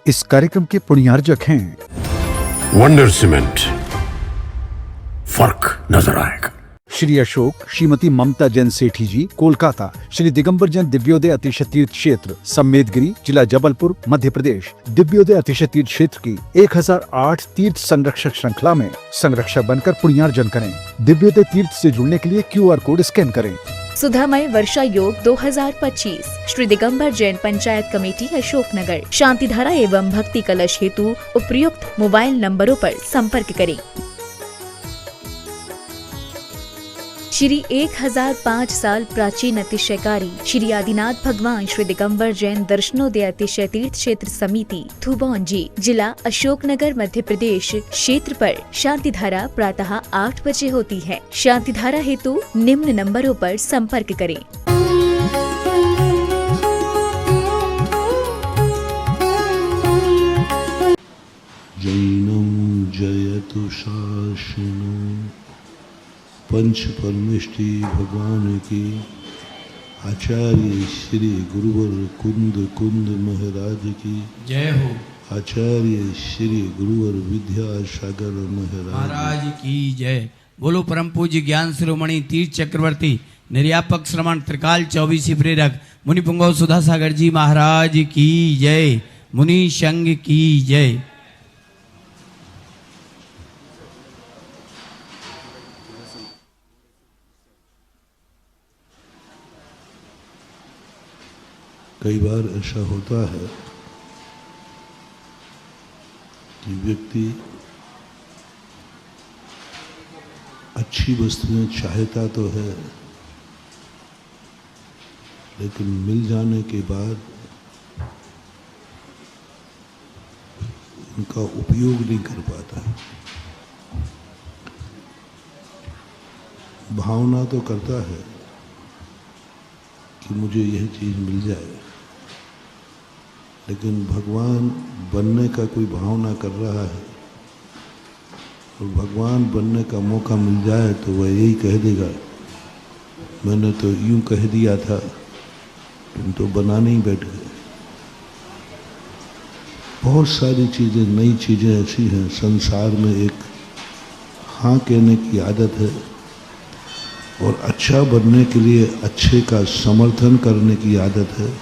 इस कार्यक्रम के पुण्यार्जक हैं वंडर सीमेंट, फर्क नजर आएगा। श्री अशोक, श्रीमती ममता जैन सेठी जी, कोलकाता। श्री दिगंबर जैन दिव्योदय अतिशय तीर्थ क्षेत्र, सम्मेदगिरी, जिला जबलपुर, मध्य प्रदेश। दिव्योदय अतिशय तीर्थ क्षेत्र की 1008 तीर्थ संरक्षक श्रृंखला में संरक्षक बनकर पुण्यार्जन करें। दिव्योदय तीर्थ से जुड़ने के लिए QR कोड स्कैन करें। सुधामय वर्षा योग 2025 श्री दिगंबर जैन पंचायत कमेटी अशोकनगर। शांतिधारा एवं भक्ति कलश हेतु उपयुक्त मोबाइल नंबरों पर संपर्क करें। श्री 1005 साल प्राचीन अतिशयकारी श्री आदिनाथ भगवान श्री दिगंबर जैन दर्शनोदय अतिशय तीर्थ क्षेत्र समिति थुबौंजी, जिला अशोकनगर, मध्य प्रदेश क्षेत्र पर शांतिधारा प्रातः 8 बजे होती है। शांतिधारा हेतु निम्न नंबरों पर संपर्क करें। जैनं जयतु शासनं पंच परमेष्टि भगवान की। आचार्य श्री गुरुवर कुंद महाराज की जय हो। आचार्य श्री गुरुवर विद्यासागर महाराज की जय। बोलो परम पूज्य ज्ञान शिरोमणि तीर्थ चक्रवर्ती निर्यापक श्रमण त्रिकाल 24 प्रेरक मुनि पुंगव सुधा सागर जी महाराज की जय। मुनि संघ की जय। कई बार ऐसा होता है कि व्यक्ति अच्छी वस्तुएं चाहता तो है, लेकिन मिल जाने के बाद उनका उपयोग नहीं कर पाता। भावना तो करता है कि मुझे यह चीज़ मिल जाए, लेकिन भगवान बनने का कोई भावना कर रहा है और भगवान बनने का मौका मिल जाए तो वह यही कह देगा, मैंने तो यूं कह दिया था, तुम तो बनाने ही बैठ गए। बहुत सारी चीज़ें, नई चीज़ें ऐसी हैं संसार में, एक हाँ कहने की आदत है और अच्छा बनने के लिए अच्छे का समर्थन करने की आदत है।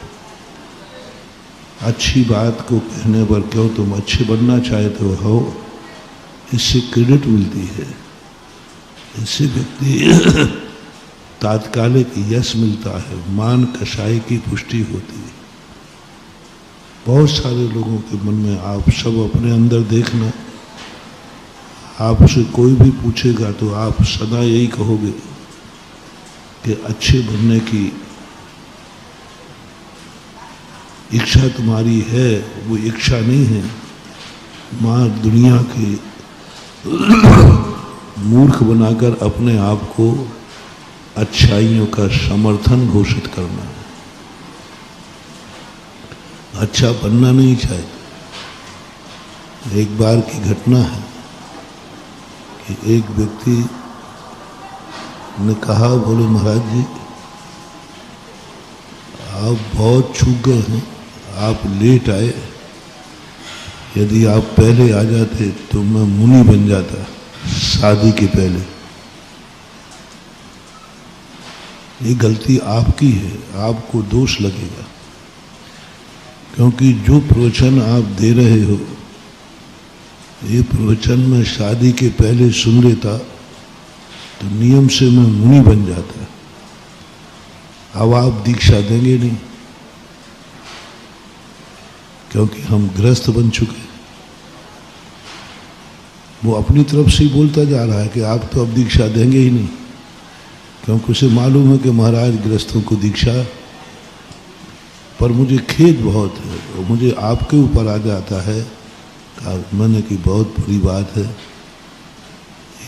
अच्छी बात को कहने पर क्यों तुम अच्छे बनना चाहते हो, इससे क्रेडिट मिलती है, इससे व्यक्ति तात्कालिक यश मिलता है, मान कसाई की पुष्टि होती है। बहुत सारे लोगों के मन में, आप सब अपने अंदर देखना, आपसे कोई भी पूछेगा तो आप सदा यही कहोगे कि अच्छे बनने की इच्छा तुम्हारी है। वो इच्छा नहीं है, माँ दुनिया के मूर्ख बनाकर अपने आप को अच्छाइयों का समर्थन घोषित करना है। अच्छा बनना नहीं चाहते। एक बार की घटना है कि एक व्यक्ति ने कहा, बोले महाराज जी आप बहुत चूक गए हैं, आप लेट आए, यदि आप पहले आ जाते तो मैं मुनि बन जाता शादी के पहले। ये गलती आपकी है, आपको दोष लगेगा, क्योंकि जो प्रवचन आप दे रहे हो ये प्रवचन मैं शादी के पहले सुन लेता तो नियम से मैं मुनि बन जाता। अब आप दीक्षा देंगे नहीं, क्योंकि हम गृहस्थ बन चुके। वो अपनी तरफ से ही बोलता जा रहा है कि आप तो अब दीक्षा देंगे ही नहीं, क्योंकि उसे मालूम है कि महाराज गृहस्थों को दीक्षा। पर मुझे खेद बहुत है और मुझे आपके ऊपर आ जाता है। मैंने की बहुत बुरी बात है,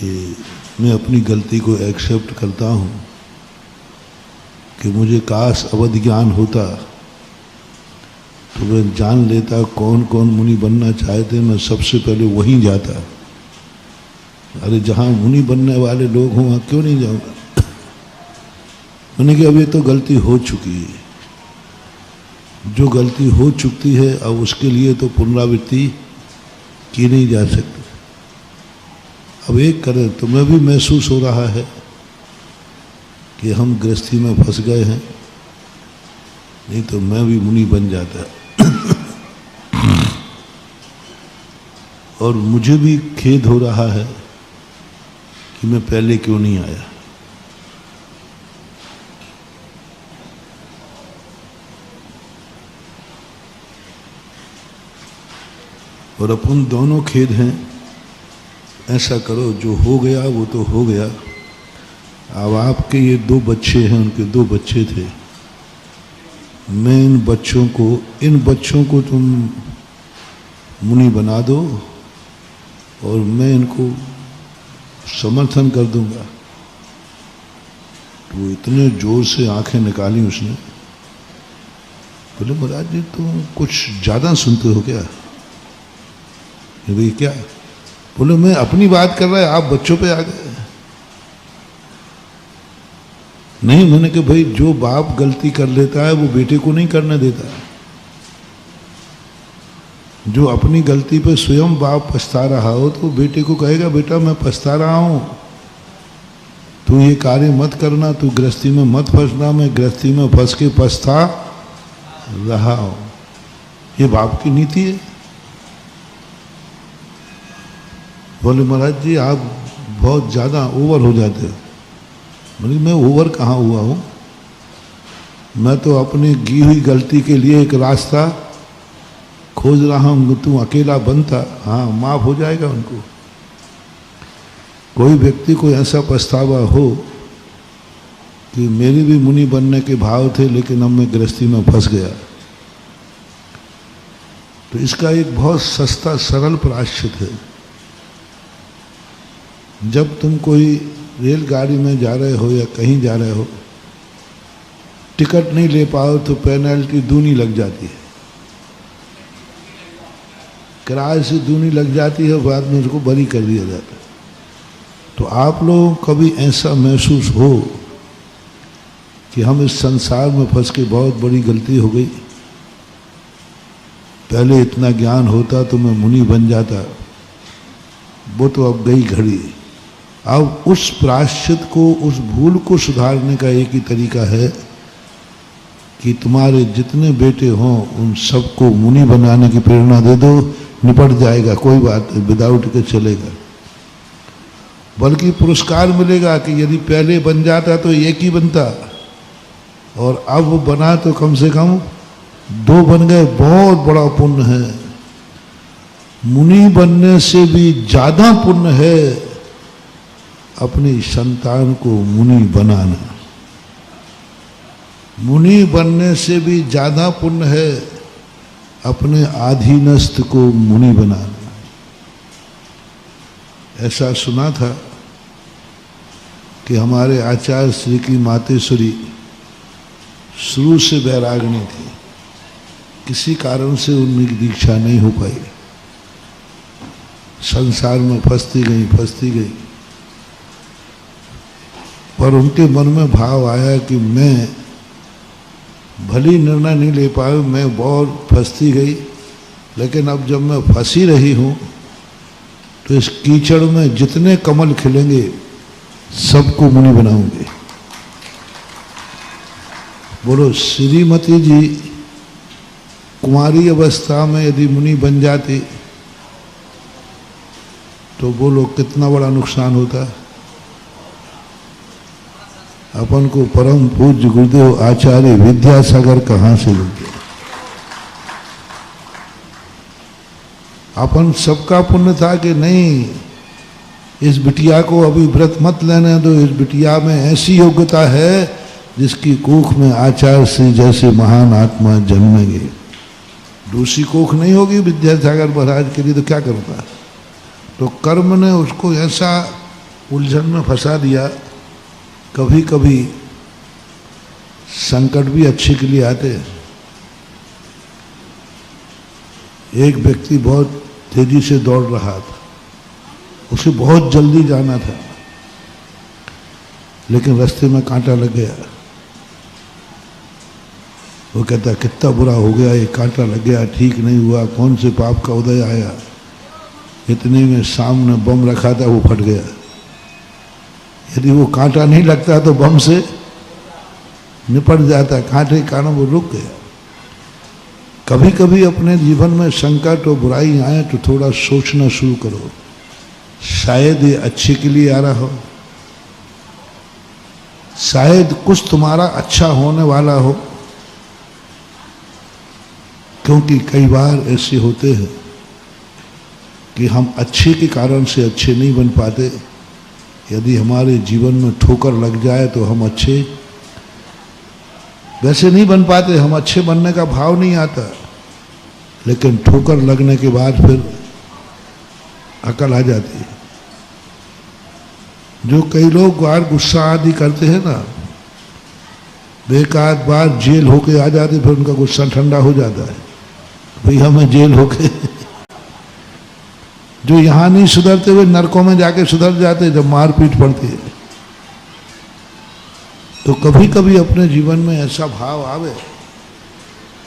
ये मैं अपनी गलती को एक्सेप्ट करता हूँ कि मुझे काश अवध ज्ञान होता तो मैं जान लेता कौन कौन मुनि बनना चाहते, मैं सबसे पहले वहीं जाता। अरे जहाँ मुनि बनने वाले लोग हों वहाँ क्यों नहीं जाऊँगा। मैंने कहा अब ये तो गलती हो चुकी है, जो गलती हो चुकी है अब उसके लिए तो पुनरावृत्ति की नहीं जा सकती। अब एक करें तो मैं भी महसूस हो रहा है कि हम गृहस्थी में फंस गए हैं, नहीं तो मैं भी मुनि बन जाता। और मुझे भी खेद हो रहा है कि मैं पहले क्यों नहीं आया। और अपन दोनों खेद हैं। ऐसा करो, जो हो गया वो तो हो गया। अब आपके ये 2 बच्चे हैं, उनके 2 बच्चे थे। मैं इन बच्चों को तुम मुनि बना दो और मैं इनको समर्थन कर दूंगा। तो इतने जोर से आंखें निकाली उसने। बोले महाराज जी तुम कुछ ज्यादा सुनते हो क्या? भाई क्या? बोले मैं अपनी बात कर रहा है, आप बच्चों पे आ गए। नहीं, मैंने कहा भाई जो बाप गलती कर लेता है वो बेटे को नहीं करने देता। जो अपनी गलती पे स्वयं बाप पछता रहा हो तो बेटे को कहेगा बेटा मैं पछता रहा हूं, तू ये कार्य मत करना, तू गृहस्थी में मत फंसना, मैं गृहस्थी में फंस के पछता रहा हूं। ये बाप की नीति है। बोले महाराज जी आप बहुत ज़्यादा ओवर हो जाते हो। बोले मैं ओवर कहाँ हुआ हूँ, मैं तो अपनी की हुई गलती के लिए एक रास्ता खोज रहा हूँ। तू अकेला बनता, हाँ माफ हो जाएगा उनको। कोई व्यक्ति को ऐसा पछतावा हो कि मेरे भी मुनि बनने के भाव थे लेकिन अब मैं गृहस्थी में फंस गया, तो इसका एक बहुत सस्ता सरल प्रायश्चित है। जब तुम कोई रेलगाड़ी में जा रहे हो या कहीं जा रहे हो, टिकट नहीं ले पाओ तो पेनल्टी दूनी लग जाती है, किराए से दूनी लग जाती है, बाद में उसको बरी कर दिया जाता है। तो आप लोगों को कभी ऐसा महसूस हो कि हम इस संसार में फंस के बहुत बड़ी गलती हो गई, पहले इतना ज्ञान होता तो मैं मुनि बन जाता, वो तो अब गई घड़ी। अब उस प्रायश्चित को, उस भूल को सुधारने का एक ही तरीका है कि तुम्हारे जितने बेटे हों उन सबको मुनि बनाने की प्रेरणा दे दो, निपट जाएगा, कोई बात नहीं, विदाउट के चलेगा। बल्कि पुरस्कार मिलेगा कि यदि पहले बन जाता तो एक ही बनता, और अब वो बना तो कम से कम 2 बन गए, बहुत बड़ा पुण्य है। मुनि बनने से भी ज्यादा पुण्य है अपनी संतान को मुनि बनाना। मुनि बनने से भी ज्यादा पुण्य है अपने अधीनस्थ को मुनि बनाना। ऐसा सुना था कि हमारे आचार्य श्री की मातेश्वरी शुरू से वैरागिणी थी, किसी कारण से उनकी दीक्षा नहीं हो पाई, संसार में फंसती गई। पर उनके मन में भाव आया कि मैं भली निर्णय नहीं ले पाया, मैं बहुत फंसती गई, लेकिन अब जब मैं फंसी रही हूँ तो इस कीचड़ में जितने कमल खिलेंगे सबको मुनि बनाऊंगे। बोलो श्रीमती जी कुमारी अवस्था में यदि मुनि बन जाती तो बोलो कितना बड़ा नुकसान होता। अपन को परम पूज्य गुरुदेव आचार्य विद्यासागर कहाँ से मिल गया। अपन सबका पुण्य था कि नहीं, इस बिटिया को अभी व्रत मत लेने दो, इस बिटिया में ऐसी योग्यता है जिसकी कोख में आचार्य श्री जैसे महान आत्मा जन्मेंगे। दूसरी कोख नहीं होगी विद्यासागर महाराज के लिए, तो क्या करता। तो कर्म ने उसको ऐसा उलझन में फंसा दिया। कभी कभी संकट भी अच्छे के लिए आते हैं। एक व्यक्ति बहुत तेजी से दौड़ रहा था, उसे बहुत जल्दी जाना था, लेकिन रास्ते में कांटा लग गया। वो कहता कितना बुरा हो गया, ये कांटा लग गया, ठीक नहीं हुआ, कौन से पाप का उदय आया। इतने में सामने बम रखा था, वो फट गया। यदि वो कांटा नहीं लगता तो बम से निपट जाता, कांटे के कारण वो रुक गया। कभी कभी अपने जीवन में संकट और बुराई आए तो थोड़ा सोचना शुरू करो, शायद ये अच्छे के लिए आ रहा हो, शायद कुछ तुम्हारा अच्छा होने वाला हो। क्योंकि कई बार ऐसे होते हैं कि हम अच्छे के कारण से अच्छे नहीं बन पाते। यदि हमारे जीवन में ठोकर लग जाए तो हम अच्छे वैसे नहीं बन पाते, हम अच्छे बनने का भाव नहीं आता। लेकिन ठोकर लगने के बाद फिर अकल आ जाती है। जो कई लोग बार गुस्सा आदि करते हैं ना, एक आध बार जेल होके आ जाते, फिर उनका गुस्सा ठंडा हो जाता है। भाई हमें जेल होके जो यहां नहीं सुधरते हुए नरकों में जाके सुधर जाते जब मारपीट पड़ती है। तो कभी कभी अपने जीवन में ऐसा भाव आवे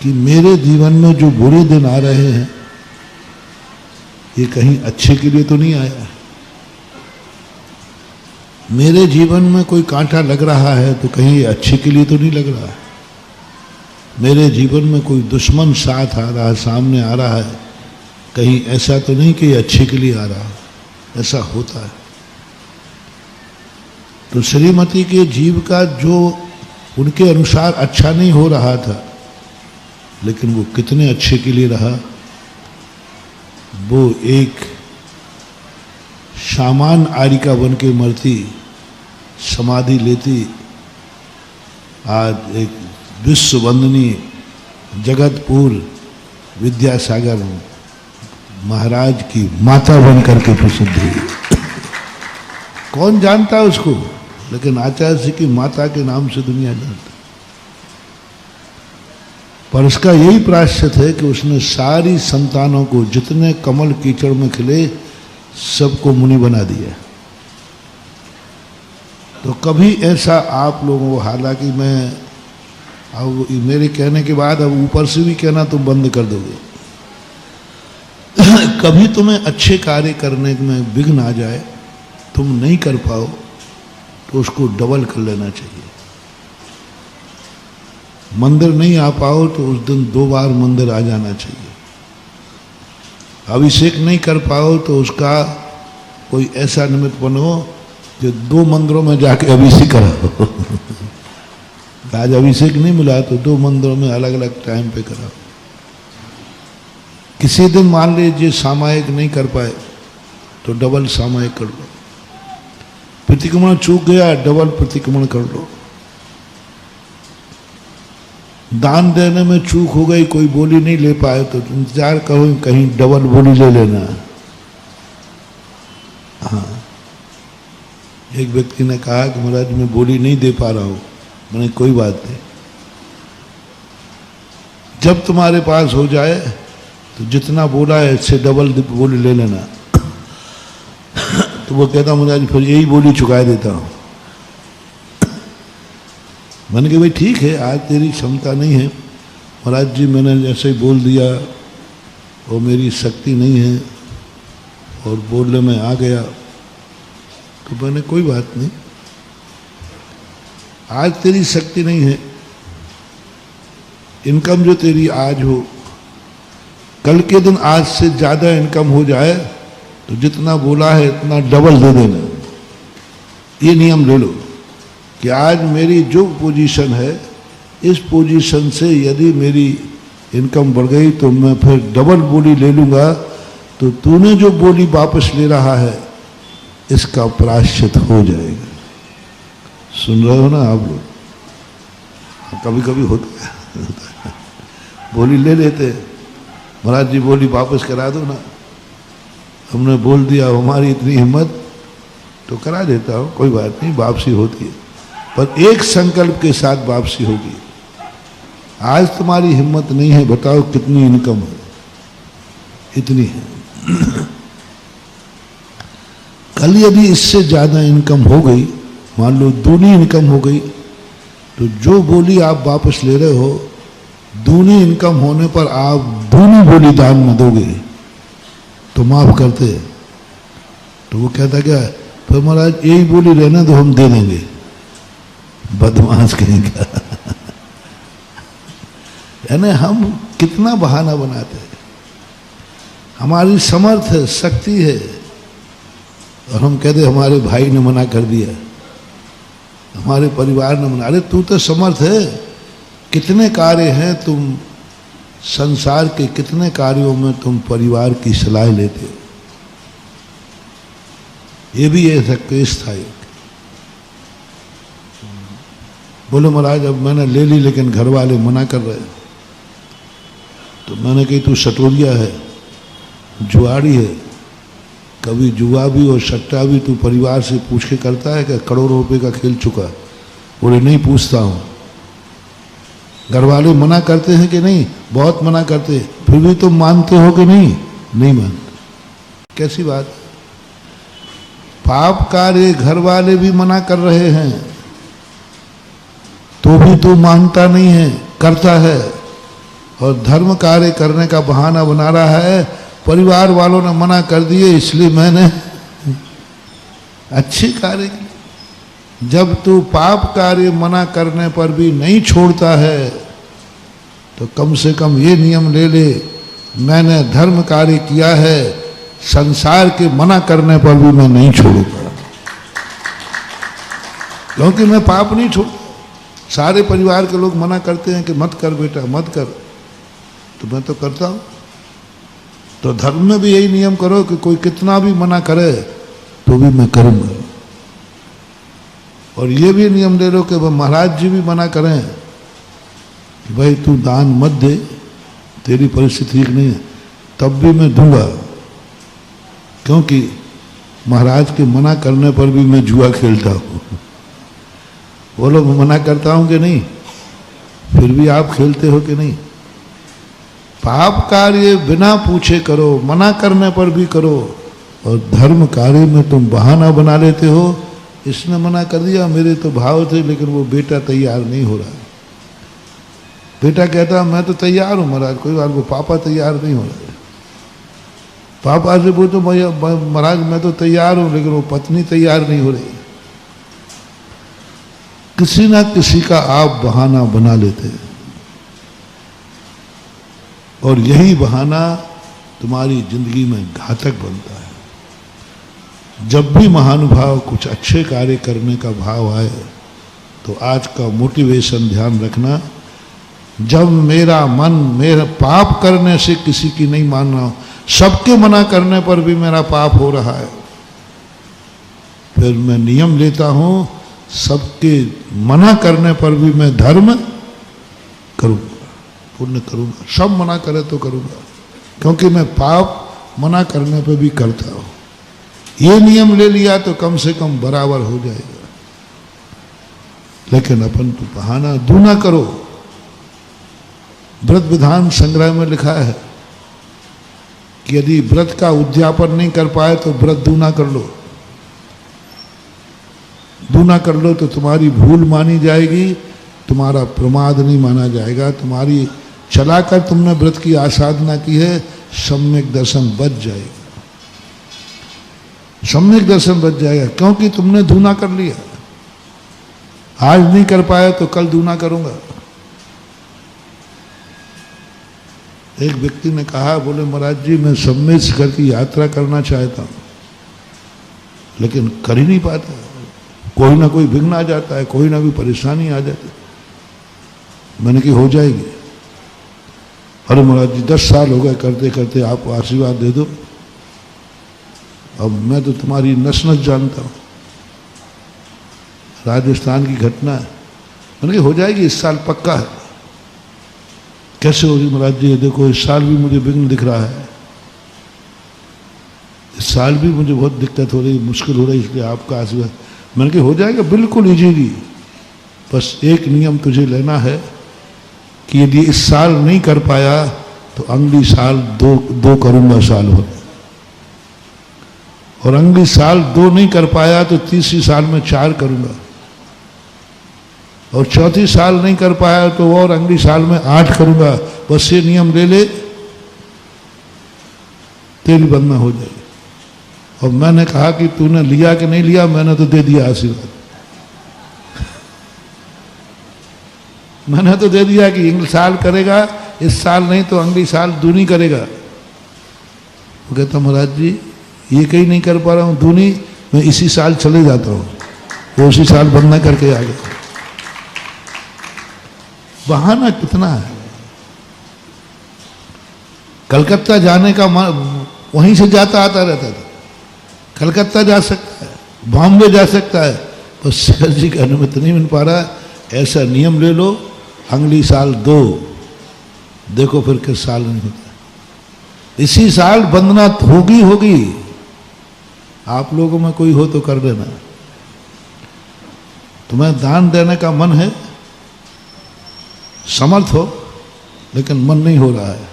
कि मेरे जीवन में जो बुरे दिन आ रहे हैं ये कहीं अच्छे के लिए तो नहीं आया। मेरे जीवन में कोई कांटा लग रहा है तो कहीं ये अच्छे के लिए तो नहीं लग रहा है। मेरे जीवन में कोई दुश्मन साथ आ रहा है, सामने आ रहा है, कहीं ऐसा तो नहीं कि ये अच्छे के लिए आ रहा है। ऐसा होता है। तो श्रीमती के जीव का जो उनके अनुसार अच्छा नहीं हो रहा था, लेकिन वो कितने अच्छे के लिए रहा। वो एक सामान आरिका बन के मरती, समाधि लेती, आज एक विश्व वंदनीय जगतपुर विद्यासागर महाराज की माता बन करके प्रसिद्ध हुई। कौन जानता है उसको, लेकिन आचार्य जी की माता के नाम से दुनिया जानती। पर उसका यही प्रायश्चित है कि उसने सारी संतानों को, जितने कमल कीचड़ में खिले, सबको मुनि बना दिया। तो कभी ऐसा आप लोगों को, हालांकि मैं अब मेरे कहने के बाद अब ऊपर से भी कहना तुम बंद कर दोगे, कभी तुम्हें अच्छे कार्य करने में विघ्न आ जाए, तुम नहीं कर पाओ, तो उसको डबल कर लेना चाहिए। मंदिर नहीं आ पाओ तो उस दिन 2 बार मंदिर आ जाना चाहिए। अभिषेक नहीं कर पाओ तो उसका कोई ऐसा निमित्त बनो जो 2 मंदिरों में जाके अभिषेक कराओ। आज अभिषेक नहीं मिला तो 2 मंदिरों में अलग अलग टाइम पे कराओ। किसी दिन मान लीजिए सामायिक नहीं कर पाए तो डबल सामायिक कर लो। प्रतिक्रमण चूक गया, डबल प्रतिक्रमण कर लो। दान देने में चूक हो गई, कोई बोली नहीं ले पाए तो इंतजार करो, कहीं डबल बोली ले लेना। हाँ, एक व्यक्ति ने कहा कि महाराज मैं बोली नहीं दे पा रहा हूँ। मैंने कोई बात नहीं, जब तुम्हारे पास हो जाए तो जितना बोला है इससे डबल बोली ले लेना। तो वो कहता महाराज फिर यही बोली चुका देता हूँ। मैंने कहा भाई ठीक है, आज तेरी क्षमता नहीं है महाराज जी, मैंने जैसे ही बोल दिया वो मेरी शक्ति नहीं है और बोलने में आ गया, तो मैंने कोई बात नहीं, आज तेरी शक्ति नहीं है। इनकम जो तेरी आज हो, कल के दिन आज से ज्यादा इनकम हो जाए तो जितना बोला है इतना डबल दे देना। ये नियम ले लो कि आज मेरी जो पोजीशन है, इस पोजीशन से यदि मेरी इनकम बढ़ गई तो मैं फिर डबल बोली ले लूँगा। तो तूने जो बोली वापस ले रहा है इसका प्रायश्चित हो जाएगा। सुन रहे हो ना आप लोग? कभी कभी होता है बोली ले लेते, महाराज जी बोली वापस करा दो ना। हमने बोल दिया, हमारी इतनी हिम्मत तो करा देता हूँ, कोई बात नहीं, वापसी होती है, पर एक संकल्प के साथ वापसी होगी। आज तुम्हारी हिम्मत नहीं है, बताओ कितनी इनकम है? इतनी है। कल यदि इससे ज्यादा इनकम हो गई, मान लो दूनी इनकम हो गई, तो जो बोली आप वापस ले रहे हो दूनी इनकम होने पर आप दूनी बोली दान में दोगे तो माफ करते। तो वो कहता क्या, फिर महाराज यही बोली रहना तो हम दे देंगे। बदमाश कहेंगे। यानी हम कितना बहाना बनाते हैं। हमारी समर्थ है, शक्ति है, और हम कहते हमारे भाई ने मना कर दिया, हमारे परिवार ने मना। अरे तू तो समर्थ है, कितने कार्य हैं, तुम संसार के कितने कार्यों में तुम परिवार की सलाह लेते हो। ये भी ऐसा केस था एक। बोले महाराज अब मैंने ले ली लेकिन घर वाले मना कर रहे। तो मैंने कही तू सटोरिया है, जुआड़ी है, कभी जुआ भी और सट्टा भी तू परिवार से पूछ के करता है क्या? करोड़ों रुपए का खेल चुका। बोले नहीं पूछता हूँ। घर वाले मना करते हैं कि नहीं? बहुत मना करते हैं, फिर भी तुम मानते हो कि नहीं? नहीं मानते। कैसी बात? पाप कार्य घर वाले भी मना कर रहे हैं तो भी तू मानता नहीं है, करता है, और धर्म कार्य करने का बहाना बना रहा है। परिवार वालों ने मना कर दिए इसलिए मैंने अच्छे कार्य किए। जब तू पाप कार्य मना करने पर भी नहीं छोड़ता है तो कम से कम ये नियम ले ले, मैंने धर्म कार्य किया है, संसार के मना करने पर भी मैं नहीं छोड़ूंगा, क्योंकि मैं पाप नहीं छोड़। सारे परिवार के लोग मना करते हैं कि मत कर बेटा मत कर, तो मैं तो करता हूं। तो धर्म में भी यही नियम करो कि कोई कितना भी मना करे तो भी मैं करूंगा। और ये भी नियम ले लो कि महाराज जी भी मना करें कि भाई तू दान मत दे, तेरी परिस्थिति ठीक नहीं है, तब भी मैं दूंगा, क्योंकि महाराज के मना करने पर भी मैं जुआ खेलता हूं। बोलो मैं मना करता हूं कि नहीं? फिर भी आप खेलते हो कि नहीं? पाप कार्य बिना पूछे करो, मना करने पर भी करो, और धर्म कार्य में तुम बहाना बना लेते हो। इसने मना कर दिया, मेरे तो भाव थे लेकिन वो बेटा तैयार नहीं हो रहा। बेटा कहता मैं तो तैयार हूं महाराज, कोई बात, वो पापा तैयार नहीं हो रहा। पापा से बोलते महाराज मैं तो तैयार हूं लेकिन वो पत्नी तैयार नहीं हो रही। किसी ना किसी का आप बहाना बना लेते हैं, और यही बहाना तुम्हारी जिंदगी में घातक बनता है। जब भी महानुभाव कुछ अच्छे कार्य करने का भाव आए तो आज का मोटिवेशन ध्यान रखना, जब मेरा मन मेरा पाप करने से किसी की नहीं मान रहा हूं, सबके मना करने पर भी मेरा पाप हो रहा है, फिर मैं नियम लेता हूं सबके मना करने पर भी मैं धर्म करूंगा, पुण्य करूंगा। सब मना करे तो करूंगा, क्योंकि मैं पाप मना करने पर भी करता हूं। ये नियम ले लिया तो कम से कम बराबर हो जाएगा। लेकिन अपन तो बहाना दूना करो। व्रत विधान संग्रह में लिखा है कि यदि व्रत का उद्यापन नहीं कर पाए तो व्रत दूना कर लो। दूना कर लो तो तुम्हारी भूल मानी जाएगी, तुम्हारा प्रमाद नहीं माना जाएगा, तुम्हारी चलाकर तुमने व्रत की आसाधना की है, सम्यक दर्शन बच जाएगा, सम्यक दर्शन बच जाएगा, क्योंकि तुमने दूना कर लिया। आज नहीं कर पाया तो कल दूना करूंगा। एक व्यक्ति ने कहा, बोले महाराज जी मैं सम्मेद शिखर की यात्रा करना चाहता हूं लेकिन कर ही नहीं पाता, कोई ना कोई विघ्न आ जाता है, कोई ना कोई परेशानी आ जाती है। मैंने कही हो जाएगी। अरे महाराज जी 10 साल हो गए करते करते, आप आशीर्वाद दे दो, अब मैं तो तुम्हारी नस नस जानता हूं। राजस्थान की घटना है। मैंने कही हो जाएगी, इस साल पक्का है। कैसे होगी महाराज जी? देखो इस साल भी मुझे विघ्न दिख रहा है, इस साल भी मुझे बहुत दिक्कत हो रही, मुश्किल हो रही, इसलिए आपका आशीर्वाद। मैंने कहा हो जाएगा, बिल्कुल इजीली, बस एक नियम तुझे लेना है कि यदि इस साल नहीं कर पाया तो अगली साल दो करूंगा साल हो, और अगली साल 2 नहीं कर पाया तो तीसरी साल में 4 करूंगा। और चौथी साल नहीं कर पाया तो और अगली साल में 8 करूंगा, बस ये नियम ले ले, तेरी बंदना हो जाएगी। और मैंने कहा कि तूने लिया कि नहीं लिया, मैंने तो दे दिया आशीर्वाद। मैंने तो दे दिया कि अगले साल करेगा, इस साल नहीं तो अगली साल दूनी करेगा। वो कहता महाराज जी ये कहीं नहीं कर पा रहा हूं दूनी, मैं इसी साल चले जाता हूं। वो उसी साल बंदना करके आ गया। बहाना कितना है। कलकत्ता जाने का वहीं से जाता आता रहता था। कलकत्ता जा सकता है, बॉम्बे जा सकता है, बस शेखर जी की अनुमति नहीं मिल पा रहा। ऐसा नियम ले लो, अगली साल 2, देखो फिर किस साल नहीं होता। इसी साल बंदना होगी। आप लोगों में कोई हो तो कर देना। तुम्हें दान देने का मन है, समर्थ हो, लेकिन मन नहीं हो रहा है।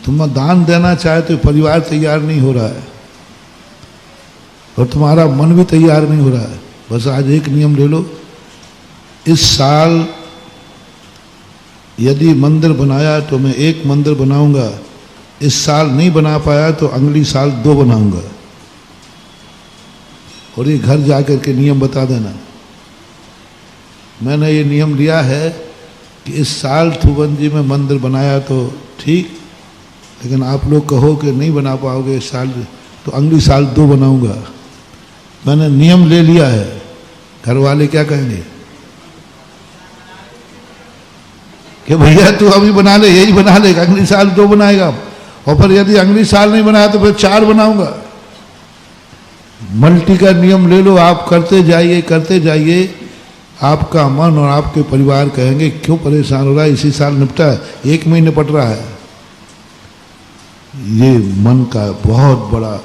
तुम्हें दान देना चाहे तो परिवार तैयार नहीं हो रहा है और तुम्हारा मन भी तैयार नहीं हो रहा है। बस आज एक नियम ले लो, इस साल यदि मंदिर बनाया तो मैं 1 मंदिर बनाऊंगा, इस साल नहीं बना पाया तो अगली साल 2 बनाऊंगा। और ये घर जाकर के नियम बता देना, मैंने ये नियम लिया है कि इस साल थुबन जी में मंदिर बनाया तो ठीक, लेकिन आप लोग कहो कि नहीं बना पाओगे इस साल, तो अगली साल 2 बनाऊंगा। मैंने नियम ले लिया है। घर वाले क्या कहेंगे कि भैया तू अभी बना ले, यही बना ले, अगली साल 2 बनाएगा, और फिर यदि अगली साल नहीं बनाया तो फिर 4 बनाऊंगा। मल्टी का नियम ले लो, आप करते जाइए। आपका मन और आपके परिवार कहेंगे क्यों परेशान हो रहा है, इसी साल निपटा है, 1 महीने निपट रहा है। ये मन का बहुत बड़ा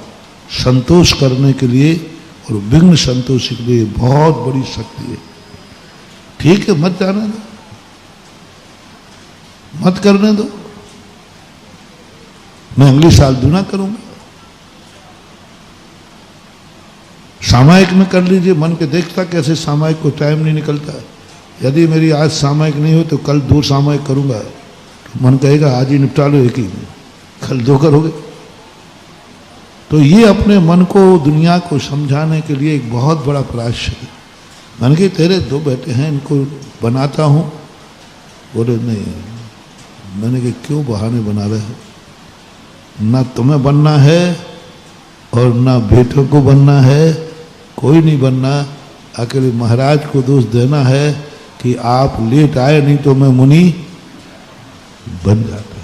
संतोष करने के लिए और विघ्न संतोष के लिए बहुत बड़ी शक्ति है। ठीक है, मत जाने दो, मत करने दो, मैं अगले साल दूना करूंगा। सामायिक में कर लीजिए, मन के देखता कैसे सामायिक को टाइम नहीं निकलता। यदि मेरी आज सामायिक नहीं हो तो कल 2 सामायिक करूंगा, मन कहेगा आज ही निपटा लो 1 ही में, कल 2 करोगे। तो ये अपने मन को दुनिया को समझाने के लिए एक बहुत बड़ा प्रयास है। मैंने कहा तेरे 2 बेटे हैं, इनको बनाता हूं। बोले नहीं। मैंने कहा क्यों बहाने बना रहे हो, ना तुम्हें बनना है और ना बेटों को बनना है, कोई नहीं बनना। अकेले महाराज को दोष देना है कि आप लेट आए, नहीं तो मैं मुनि बन जाता।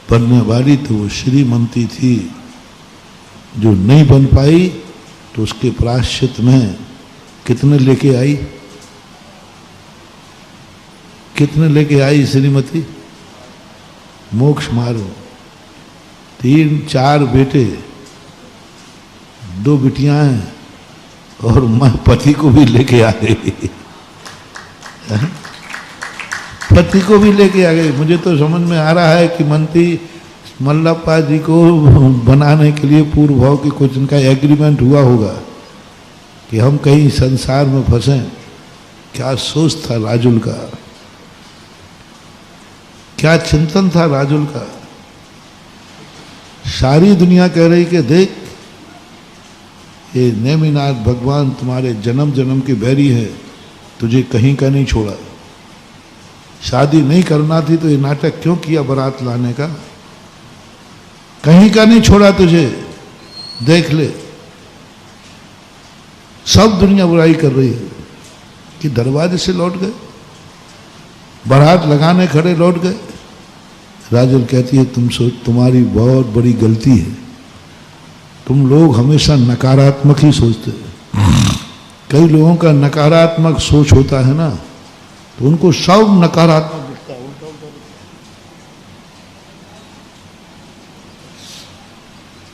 बनने वाली तो वो श्रीमंती थी, जो नहीं बन पाई तो उसके प्रायश्चित में कितने लेके आई, कितने लेके आई श्रीमती? मोक्ष मार्ग। 3-4 बेटे, 2 बिटियां हैं, और मैं पति को भी लेके आ गई। पति को भी लेके आ गई। मुझे तो समझ में आ रहा है कि मंत्री मल्लप्पा जी को बनाने के लिए पूर्व भाव की कुछ उनका एग्रीमेंट हुआ होगा कि हम कहीं संसार में फंसे। क्या सोच था राजुल का, क्या चिंतन था राजुल का। सारी दुनिया कह रही कि देख ये नेमिनाथ भगवान तुम्हारे जन्म जन्म के बैरी है, तुझे कहीं का नहीं छोड़ा। शादी नहीं करना थी तो ये नाटक क्यों किया बारात लाने का, कहीं का नहीं छोड़ा तुझे, देख ले। सब दुनिया बुराई कर रही है कि दरवाजे से लौट गए, बारात लगाने खड़े लौट गए। राजल कहती है तुम सोच, तुम्हारी बहुत बड़ी गलती है, तुम लोग हमेशा नकारात्मक ही सोचते हो। कई लोगों का नकारात्मक सोच होता है ना, तो उनको सब नकारात्मक दिखता है।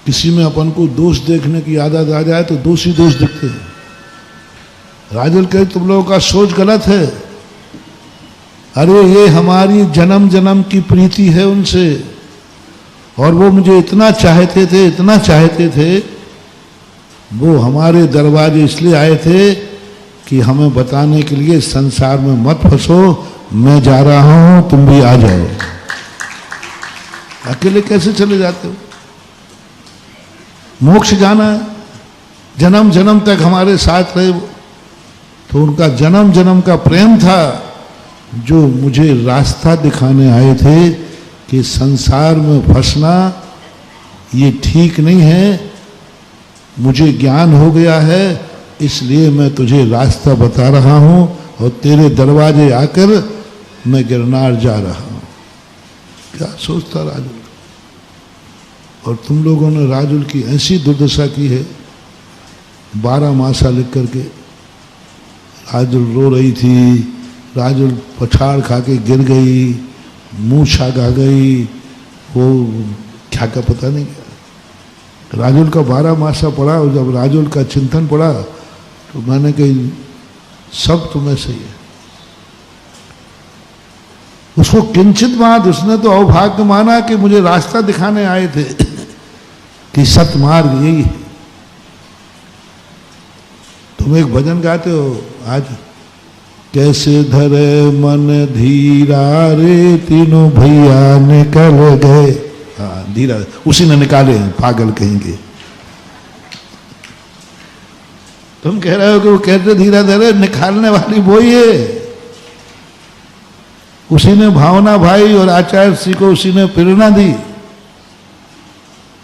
किसी में अपन को दोष देखने की आदत आ जाए तो दोष ही दोष दिखते हैं। राजल कहे तुम लोगों का सोच गलत है। अरे ये हमारी जन्म जन्म की प्रीति है उनसे, और वो मुझे इतना चाहते थे, इतना चाहते थे। वो हमारे दरवाजे इसलिए आए थे कि हमें बताने के लिए संसार में मत फंसो, मैं जा रहा हूं, तुम भी आ जाओ। अकेले कैसे चले जाते हो? मोक्ष जाना है, जन्म जन्म तक हमारे साथ रहे वो, तो उनका जन्म जन्म का प्रेम था जो मुझे रास्ता दिखाने आए थे कि संसार में फंसना ये ठीक नहीं है। मुझे ज्ञान हो गया है, इसलिए मैं तुझे रास्ता बता रहा हूं और तेरे दरवाजे आकर मैं गिरनार जा रहा हूं। क्या सोचता राजुल? और तुम लोगों ने राजुल की ऐसी दुर्दशा की है, 12 मासा लिख करके। राजुल रो रही थी, राजुल पछाड़ खा के गिर गई, मुंह छाग आ गई, वो क्या का पता नहीं क्या। राजुल का 12 मासा पड़ा, और जब राजुल का चिंतन पड़ा तो मैंने कही सब तुम्हें सही है। उसको किंचित बात, उसने तो अभाग्य माना कि मुझे रास्ता दिखाने आए थे कि सतमार्ग यही है। तुम एक भजन गाते हो आज, कैसे धरे मन धीरा रे तीनों भैया निकल गए। हाँ, धीरा उसी ने निकाले हैं, पागल कहेंगे। तुम कह रहे हो कि वो कैसे धीरा धरे, निकालने वाली वही है। उसी ने भावना भाई और आचार्य श्री को उसी ने प्रेरणा दी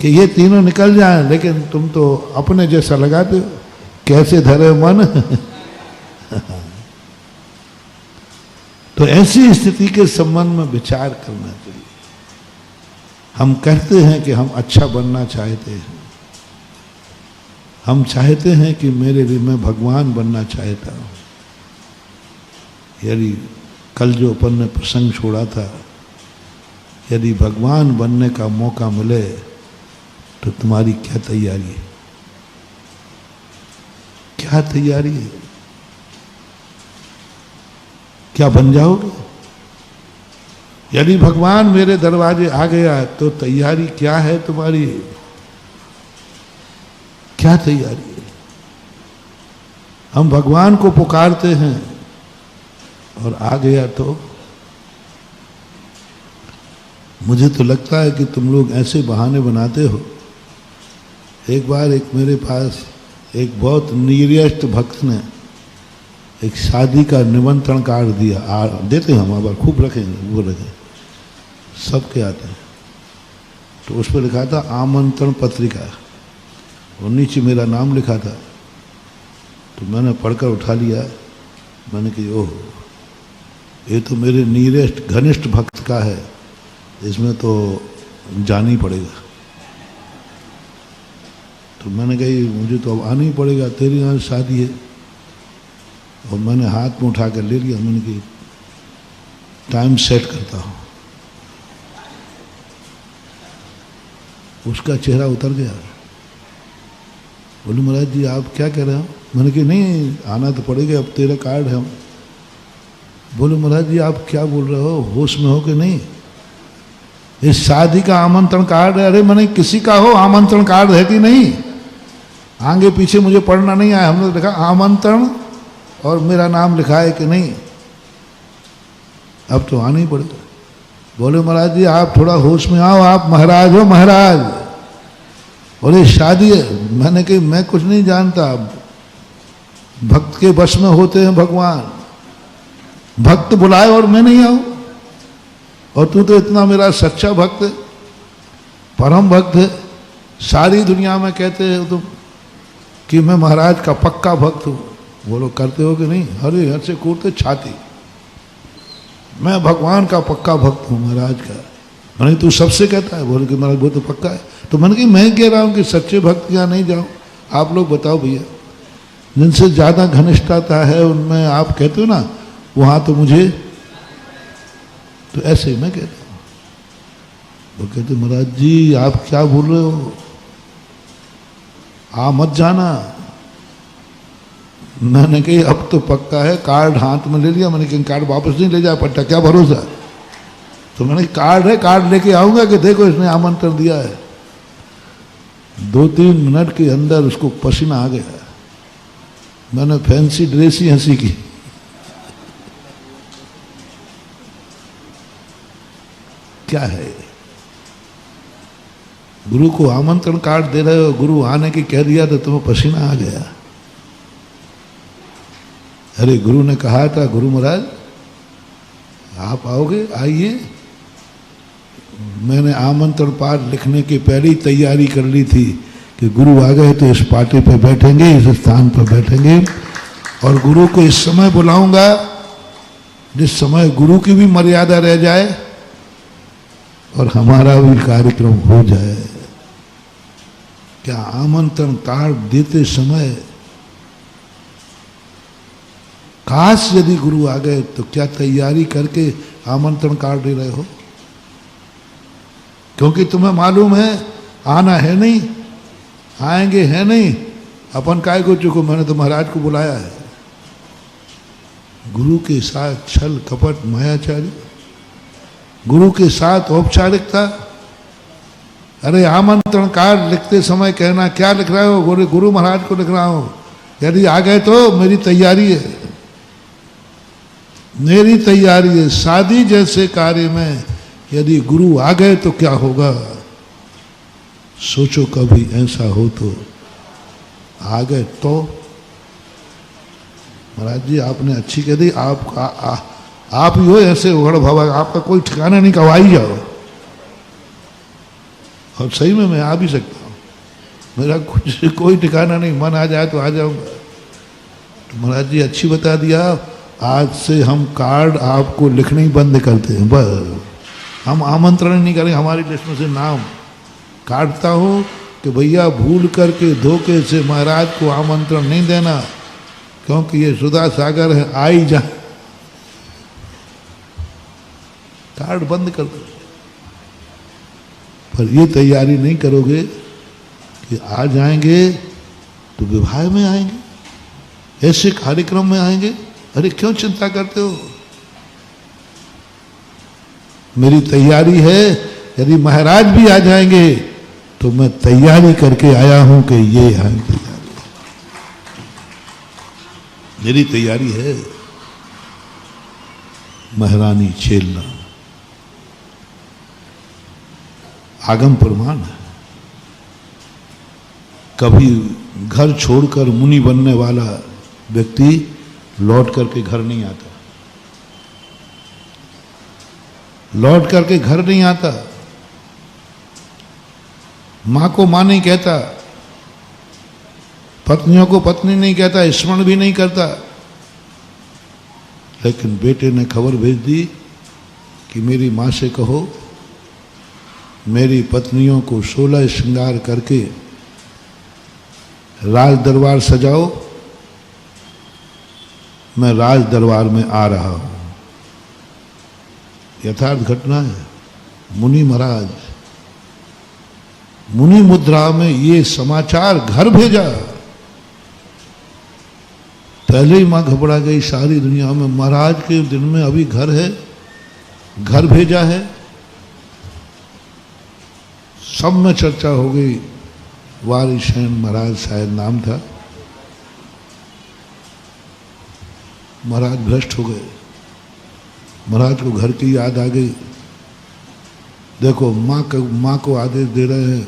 कि ये तीनों निकल जाएं, लेकिन तुम तो अपने जैसा लगाते हो, कैसे धरे मन। तो ऐसी स्थिति के संबंध में विचार करना चाहिए। हम कहते हैं कि हम अच्छा बनना चाहते हैं, हम चाहते हैं कि मेरे लिए मैं भगवान बनना चाहता हूं। यदि कल जो अपन ने प्रसंग छोड़ा था, यदि भगवान बनने का मौका मिले तो तुम्हारी क्या तैयारी है? क्या तैयारी है? क्या बन जाओगे? यदि भगवान मेरे दरवाजे आ गया तो तैयारी क्या है तुम्हारी? क्या तैयारी है? हम भगवान को पुकारते हैं और आ गया तो मुझे तो लगता है कि तुम लोग ऐसे बहाने बनाते हो। एक बार एक मेरे पास एक बहुत निरस्त भक्त ने एक शादी का निमंत्रण कार्ड दिया। देते हैं हम, अब खूब रखेंगे, वो रखें, सबके आते हैं। तो उस पर लिखा था आमंत्रण पत्रिका, और नीचे मेरा नाम लिखा था। तो मैंने पढ़कर उठा लिया, मैंने कहा ओह, ये तो मेरे नीरेस्ट घनिष्ठ भक्त का है, इसमें तो जाना ही पड़ेगा। तो मैंने कही मुझे तो अब आना ही पड़ेगा, तेरी यहाँ शादी है। और मैंने हाथ में उठा कर ले लिया, मैंने कही टाइम सेट करता हूँ। उसका चेहरा उतर गया। बोले महाराज जी आप क्या कह रहे हो? मैंने कहा नहीं आना तो पड़ेगा, अब तेरा कार्ड है। बोले महाराज जी आप क्या बोल रहे हो, होश में हो कि नहीं? इस शादी का आमंत्रण कार्ड है। अरे मैंने किसी का हो आमंत्रण कार्ड है कि नहीं? आगे पीछे मुझे पढ़ना नहीं आया, हमने देखा आमंत्रण और मेरा नाम लिखा है कि नहीं। अब तो आना ही पड़ेगा। बोले महाराज जी आप थोड़ा होश में आओ, आप महाराज हो महाराज, और ये शादी है। मैंने कही मैं कुछ नहीं जानता, भक्त के वश में होते हैं भगवान। भक्त बुलाए और मैं नहीं आऊं, और तू तो इतना मेरा सच्चा भक्त है, परम भक्त है। सारी दुनिया में कहते हैं तुम कि मैं महाराज का पक्का भक्त हूं। बोलो करते हो कि नहीं? हरे हर से कूदते छाती, मैं भगवान का पक्का भक्त हूं महाराज का। मैंने तू सबसे कहता है? बोले कि महाराज वो तो पक्का है। तो मैंने कहा मैं कह रहा हूं कि सच्चे भक्त यहाँ नहीं जाऊं। आप लोग बताओ भैया, जिनसे ज्यादा घनिष्ठता है उनमें आप कहते हो ना वहां तो मुझे, तो ऐसे ही मैं कहता हूं। वो कहते महाराज जी आप क्या बोल रहे हो, आ मत जाना। मैंने कही अब तो पक्का है, कार्ड हाथ में ले लिया। मैंने कहा कार्ड वापस नहीं ले जा पड़ता, क्या भरोसा। तो मैंने कार्ड है, कार्ड लेके आऊंगा कि देखो इसने आमंत्रण दिया है। 2-3 मिनट के अंदर उसको पसीना आ गया। मैंने फैंसी ड्रेस ही हंसी की। क्या है, गुरु को आमंत्रण कार्ड दे रहे हो, गुरु आने की कह दिया तो तुम्हें पसीना आ गया। अरे गुरु ने कहा था, गुरु महाराज आप आओगे, आइए। मैंने आमंत्रण पाठ लिखने की पहले ही तैयारी कर ली थी कि गुरु आ गए तो इस पार्टी पे बैठेंगे, इस स्थान पर बैठेंगे, और गुरु को इस समय बुलाऊंगा जिस समय गुरु की भी मर्यादा रह जाए और हमारा भी कार्यक्रम हो जाए। क्या आमंत्रण कार्ड देते समय काश यदि गुरु आ गए तो क्या तैयारी करके आमंत्रण कार्ड दे रहे हो? क्योंकि तुम्हें मालूम है आना है नहीं, आएंगे है नहीं, अपन काय को चुको, मैंने तो महाराज को बुलाया है। गुरु के साथ छल कपट मायाचारी, गुरु के साथ औपचारिकता। अरे आमंत्रण कार्ड लिखते समय कहना क्या लिख रहे हो? गुरु महाराज को लिख रहा हूं, यदि आ गए तो मेरी तैयारी है, मेरी तैयारी है। शादी जैसे कार्य में यदि गुरु आ गए तो क्या होगा? सोचो कभी ऐसा हो तो। आ गए तो महाराज जी आपने अच्छी कह दी, आप ही हो ऐसे उगड़ भवा, आपका कोई ठिकाना नहीं, कब आई जाओ। और सही में मैं आ भी सकता हूँ, मेरा कुछ कोई ठिकाना नहीं, मन आ जाए तो आ जाऊंगा। तो महाराज जी अच्छी बता दिया, आज से हम कार्ड आपको लिखने ही बंद करते हैं, बस हम आमंत्रण नहीं करेंगे, हमारी लिस्ट में से नाम काटता हूँ कि भैया भूल करके धोखे से महाराज को आमंत्रण नहीं देना, क्योंकि ये सुधा सागर है, आ ही जा। कार्ड बंद कर दो। पर ये तैयारी नहीं करोगे कि आ जाएंगे तो विवाह में आएंगे, ऐसे कार्यक्रम में आएंगे। अरे क्यों चिंता करते हो? मेरी तैयारी है, यदि महाराज भी आ जाएंगे तो मैं तैयारी करके आया हूं कि ये आएंगे। मेरी तैयारी है महारानी छेलना, आगम प्रमाण है। कभी घर छोड़कर मुनि बनने वाला व्यक्ति लौट करके घर नहीं आता, लौट करके घर नहीं आता। मां को मां नहीं कहता, पत्नियों को पत्नी नहीं कहता, स्मरण भी नहीं करता। लेकिन बेटे ने खबर भेज दी कि मेरी मां से कहो मेरी पत्नियों को 16 श्रृंगार करके राज दरबार सजाओ, मैं राज दरबार में आ रहा हूं। यथार्थ घटना है। मुनि महाराज मुनि मुद्रा में ये समाचार घर भेजा। पहले ही मां घबरा गई, सारी दुनिया में महाराज के दिन में अभी घर है, घर भेजा है। सब में चर्चा हो गई। वारिसेन महाराज शायद नाम था। महाराज भ्रष्ट हो गए, महाराज को घर की याद आ गई। देखो माँ को आदेश दे रहे हैं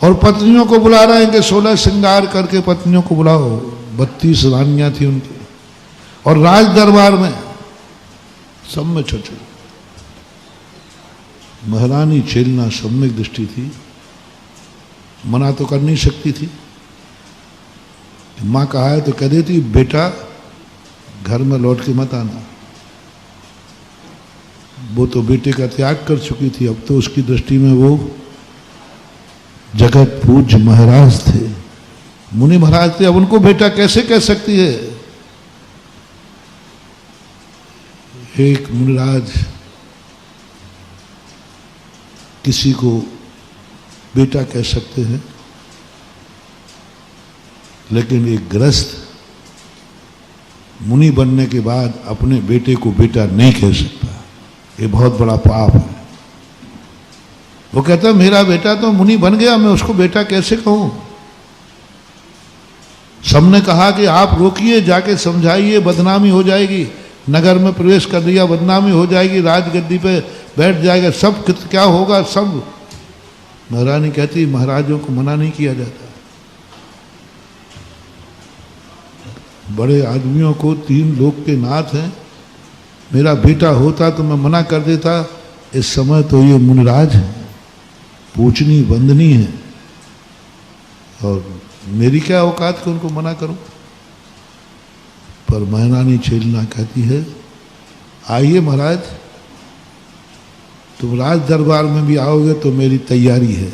और पत्नियों को बुला रहे हैं कि 16 श्रृंगार करके पत्नियों को बुलाओ। 32 रानियां थी उनकी, और राज दरबार में सब में चर्चा। महारानी छेलना सम्यक दृष्टि थी, मना तो कर नहीं सकती थी। माँ कहा है तो कह देती बेटा घर में लौट के मत आना। वो तो बेटे का त्याग कर चुकी थी, अब तो उसकी दृष्टि में वो जगत पूज्य महाराज थे, मुनि महाराज थे। अब उनको बेटा कैसे कह सकती है? एक मुनिराज किसी को बेटा कह सकते हैं, लेकिन एक गृहस्थ मुनि बनने के बाद अपने बेटे को बेटा नहीं कह सकता। ये बहुत बड़ा पाप है। वो कहता है मेरा बेटा तो मुनि बन गया, मैं उसको बेटा कैसे कहूं? सबने कहा कि आप रोकिए, जाके समझाइए, बदनामी हो जाएगी, नगर में प्रवेश कर दिया, बदनामी हो जाएगी, राजगद्दी पे बैठ जाएगा, सब क्या होगा सब। महारानी कहती महाराजों को मना नहीं किया जाता। बड़े आदमियों को 3 लोक के नाथ हैं, मेरा बेटा होता तो मैं मना कर देता, इस समय तो ये मुनिराज है, पूछनी बंदनी है, और मेरी क्या औकात कि उनको मना करूं। पर महारानी छेलना कहती है आइए महाराज, तुम राज दरबार में भी आओगे तो मेरी तैयारी है,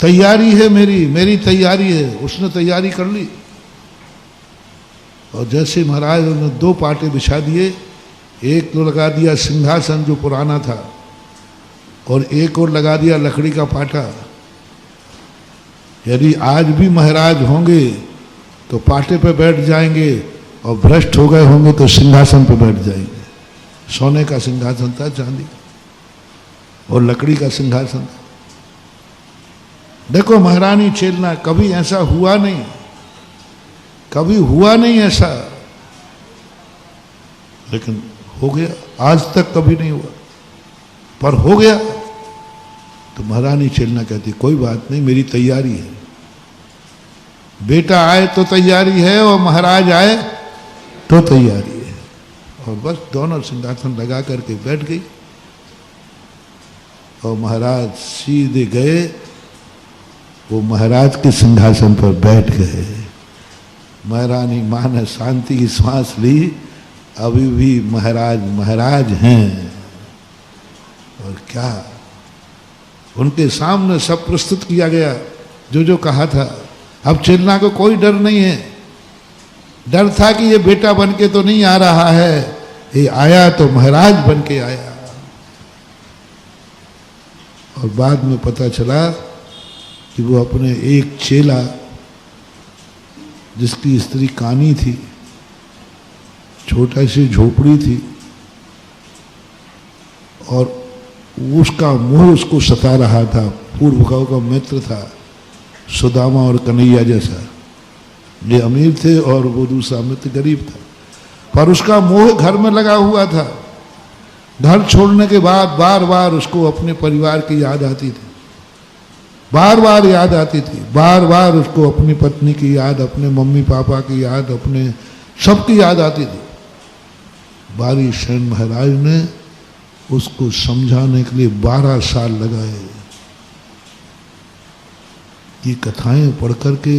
तैयारी है, मेरी तैयारी है। उसने तैयारी कर ली, और जैसे महाराज ने 2 पाटे बिछा दिए, एक तो लगा दिया सिंहासन जो पुराना था, और एक और लगा दिया लकड़ी का पाटा। यदि आज भी महाराज होंगे तो पाटे पे बैठ जाएंगे, और भ्रष्ट हो गए होंगे तो सिंहासन पे बैठ जाएंगे। सोने का सिंहासन था, चांदी और लकड़ी का सिंहासन था। देखो महारानी छेलना, कभी ऐसा हुआ नहीं, कभी हुआ नहीं ऐसा, लेकिन हो गया। आज तक कभी नहीं हुआ, पर हो गया। तो महारानी छेलना कहती कोई बात नहीं, मेरी तैयारी है, बेटा आए तो तैयारी है, और महाराज आए तो तैयारी है। और बस दोनों सिंहासन लगा करके बैठ गई, और महाराज सीधे गए, वो महाराज के सिंहासन पर बैठ गए। महारानी मां ने शांति की सांस ली, अभी भी महाराज महाराज हैं। और क्या उनके सामने सब प्रस्तुत किया गया, जो जो कहा था। अब छेलना को कोई डर नहीं है, डर था कि ये बेटा बन के तो नहीं आ रहा है, ये आया तो महाराज बन के आया। और बाद में पता चला कि वो अपने एक चेला, जिसकी स्त्री कानी थी, छोटा सी झोपड़ी थी, और उसका मोह उसको सता रहा था। पूर्व का मित्र था, सुदामा और कन्हैया जैसा। ये अमीर थे और वो दूसरा मित्र गरीब था, पर उसका मोह घर में लगा हुआ था। घर छोड़ने के बाद बार बार उसको अपने परिवार की याद आती थी, बार बार याद आती थी, बार बार उसको अपनी पत्नी की याद, अपने मम्मी पापा की याद, अपने सबकी याद आती थी। बारी शरण महाराज ने उसको समझाने के लिए 12 साल लगाए। ये कथाएं पढ़ करके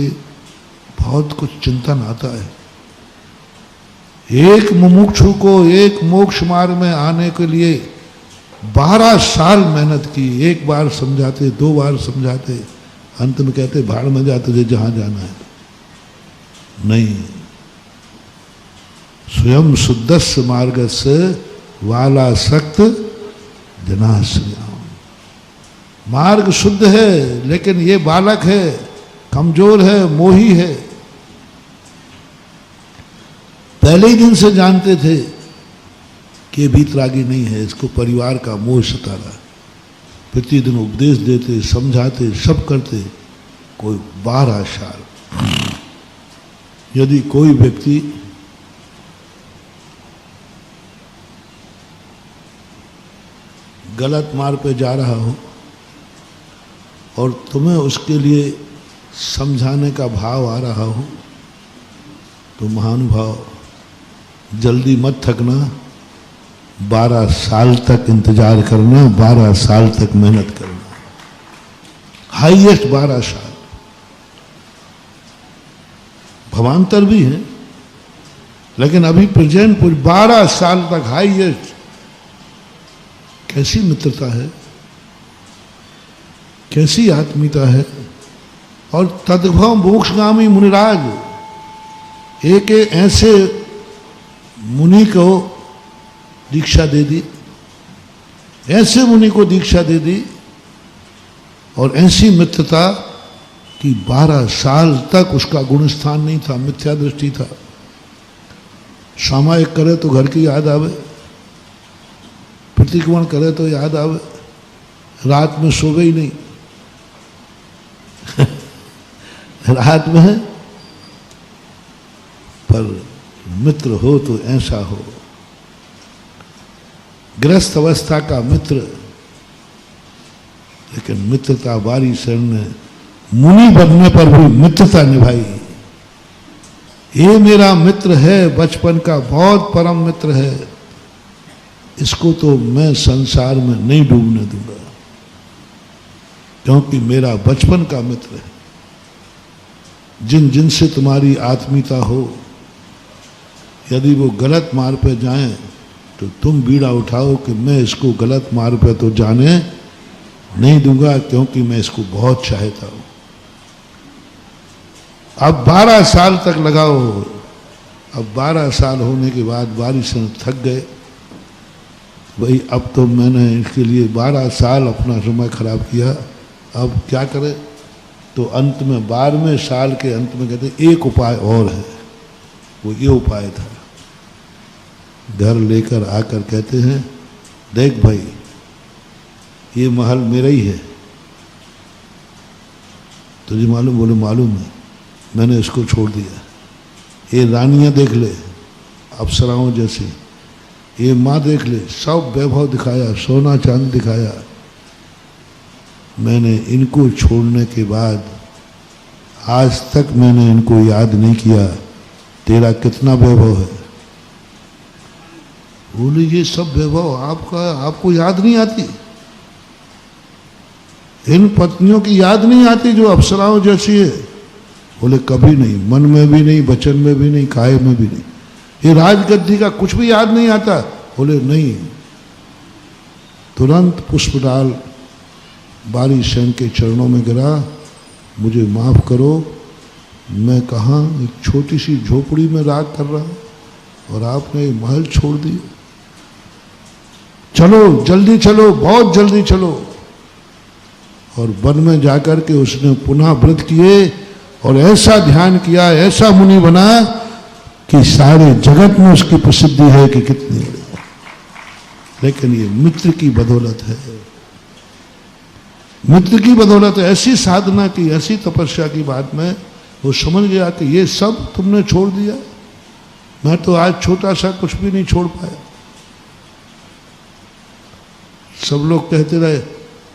बहुत कुछ चिंतन आता है। एक मुमुक्षु को एक मोक्ष मार्ग में आने के लिए 12 साल मेहनत की। एक बार समझाते, 2 बार समझाते, अंत में कहते भाड़ में जा, तुझे जहां जाना है। नहीं, स्वयं शुद्धस्य मार्गस्य वाला सक्त जनाश्रयाम। मार्ग शुद्ध है, लेकिन ये बालक है, कमजोर है, मोही है। पहले ही दिन से जानते थे कि ये भीतरागी नहीं है, इसको परिवार का मोह सता रहा। प्रतिदिन उपदेश देते, समझाते, सब करते। कोई 12 साल। यदि कोई व्यक्ति गलत मार्ग पे जा रहा हो और तुम्हें उसके लिए समझाने का भाव आ रहा हो, तो महानुभाव जल्दी मत थकना, 12 साल तक इंतजार करना, 12 साल तक मेहनत करना, हाईएस्ट 12 साल। भवांतर भी है, लेकिन अभी प्रेजेंट 12 साल तक हाईएस्ट। कैसी मित्रता है, कैसी आत्मीयता है। और तद्भव मोक्षगामी मुनिराज एक ऐसे मुनि को दीक्षा दे दी, ऐसे मुनि को दीक्षा दे दी, और ऐसी मित्रता कि 12 साल तक उसका गुणस्थान नहीं था, मिथ्या दृष्टि था। सामायिक करे तो घर की याद आवे, प्रतिक्रमण करे तो याद आवे, रात में सोवे ही नहीं। रात में है, पर मित्र हो तो ऐसा हो, गृहस्थ अवस्था का मित्र। लेकिन मित्रता बारी शरण ने मुनि बनने पर भी मित्रता निभाई। ये मेरा मित्र है, बचपन का बहुत परम मित्र है, इसको तो मैं संसार में नहीं डूबने दूंगा, क्योंकि मेरा बचपन का मित्र है। जिन जिनसे तुम्हारी आत्मीयता हो, यदि वो गलत मार्ग पे जाएं तो तुम बीड़ा उठाओ कि मैं इसको गलत मार्ग पे तो जाने नहीं दूंगा, क्योंकि मैं इसको बहुत चाहता हूं। अब 12 साल तक लगाओ। अब 12 साल होने के बाद बारिश में थक गए, भाई अब तो मैंने इसके लिए 12 साल अपना समय खराब किया, अब क्या करें। तो अंत में 12वें साल के अंत में कहते एक उपाय और है। वो ये उपाय था, घर लेकर आकर कहते हैं, देख भाई ये महल मेरा ही है, तुझे मालूम? बोले मालूम है, मैंने इसको छोड़ दिया। ये रानियां देख ले अप्सराओं जैसी, ये माँ देख ले, सब वैभव दिखाया, सोना चांदी दिखाया, मैंने इनको छोड़ने के बाद आज तक मैंने इनको याद नहीं किया, तेरा कितना वैभव है। बोले ये सब वैभव आपका, आपको याद नहीं आती? इन पत्नियों की याद नहीं आती जो अप्सराओं जैसी है? बोले कभी नहीं, मन में भी नहीं, वचन में भी नहीं, काय में भी नहीं। ये राजगद्दी का कुछ भी याद नहीं आता? बोले नहीं। तुरंत पुष्प डाल बारी सेन के चरणों में गिरा, मुझे माफ करो, मैं कहाँ एक छोटी सी झोपड़ी में राग कर रहा हूं और आपने ये महल छोड़ दिया। चलो जल्दी चलो, बहुत जल्दी चलो। और वन में जाकर के उसने पुनः व्रत किए और ऐसा ध्यान किया, ऐसा मुनि बना कि सारे जगत में उसकी प्रसिद्धि है कि कितनी। लेकिन ये मित्र की बदौलत है, मित्र की बदौलत। ऐसी साधना की, ऐसी तपस्या की बात में वो समझ गया कि ये सब तुमने छोड़ दिया, मैं तो आज छोटा सा कुछ भी नहीं छोड़ पाया। सब लोग कहते रहे,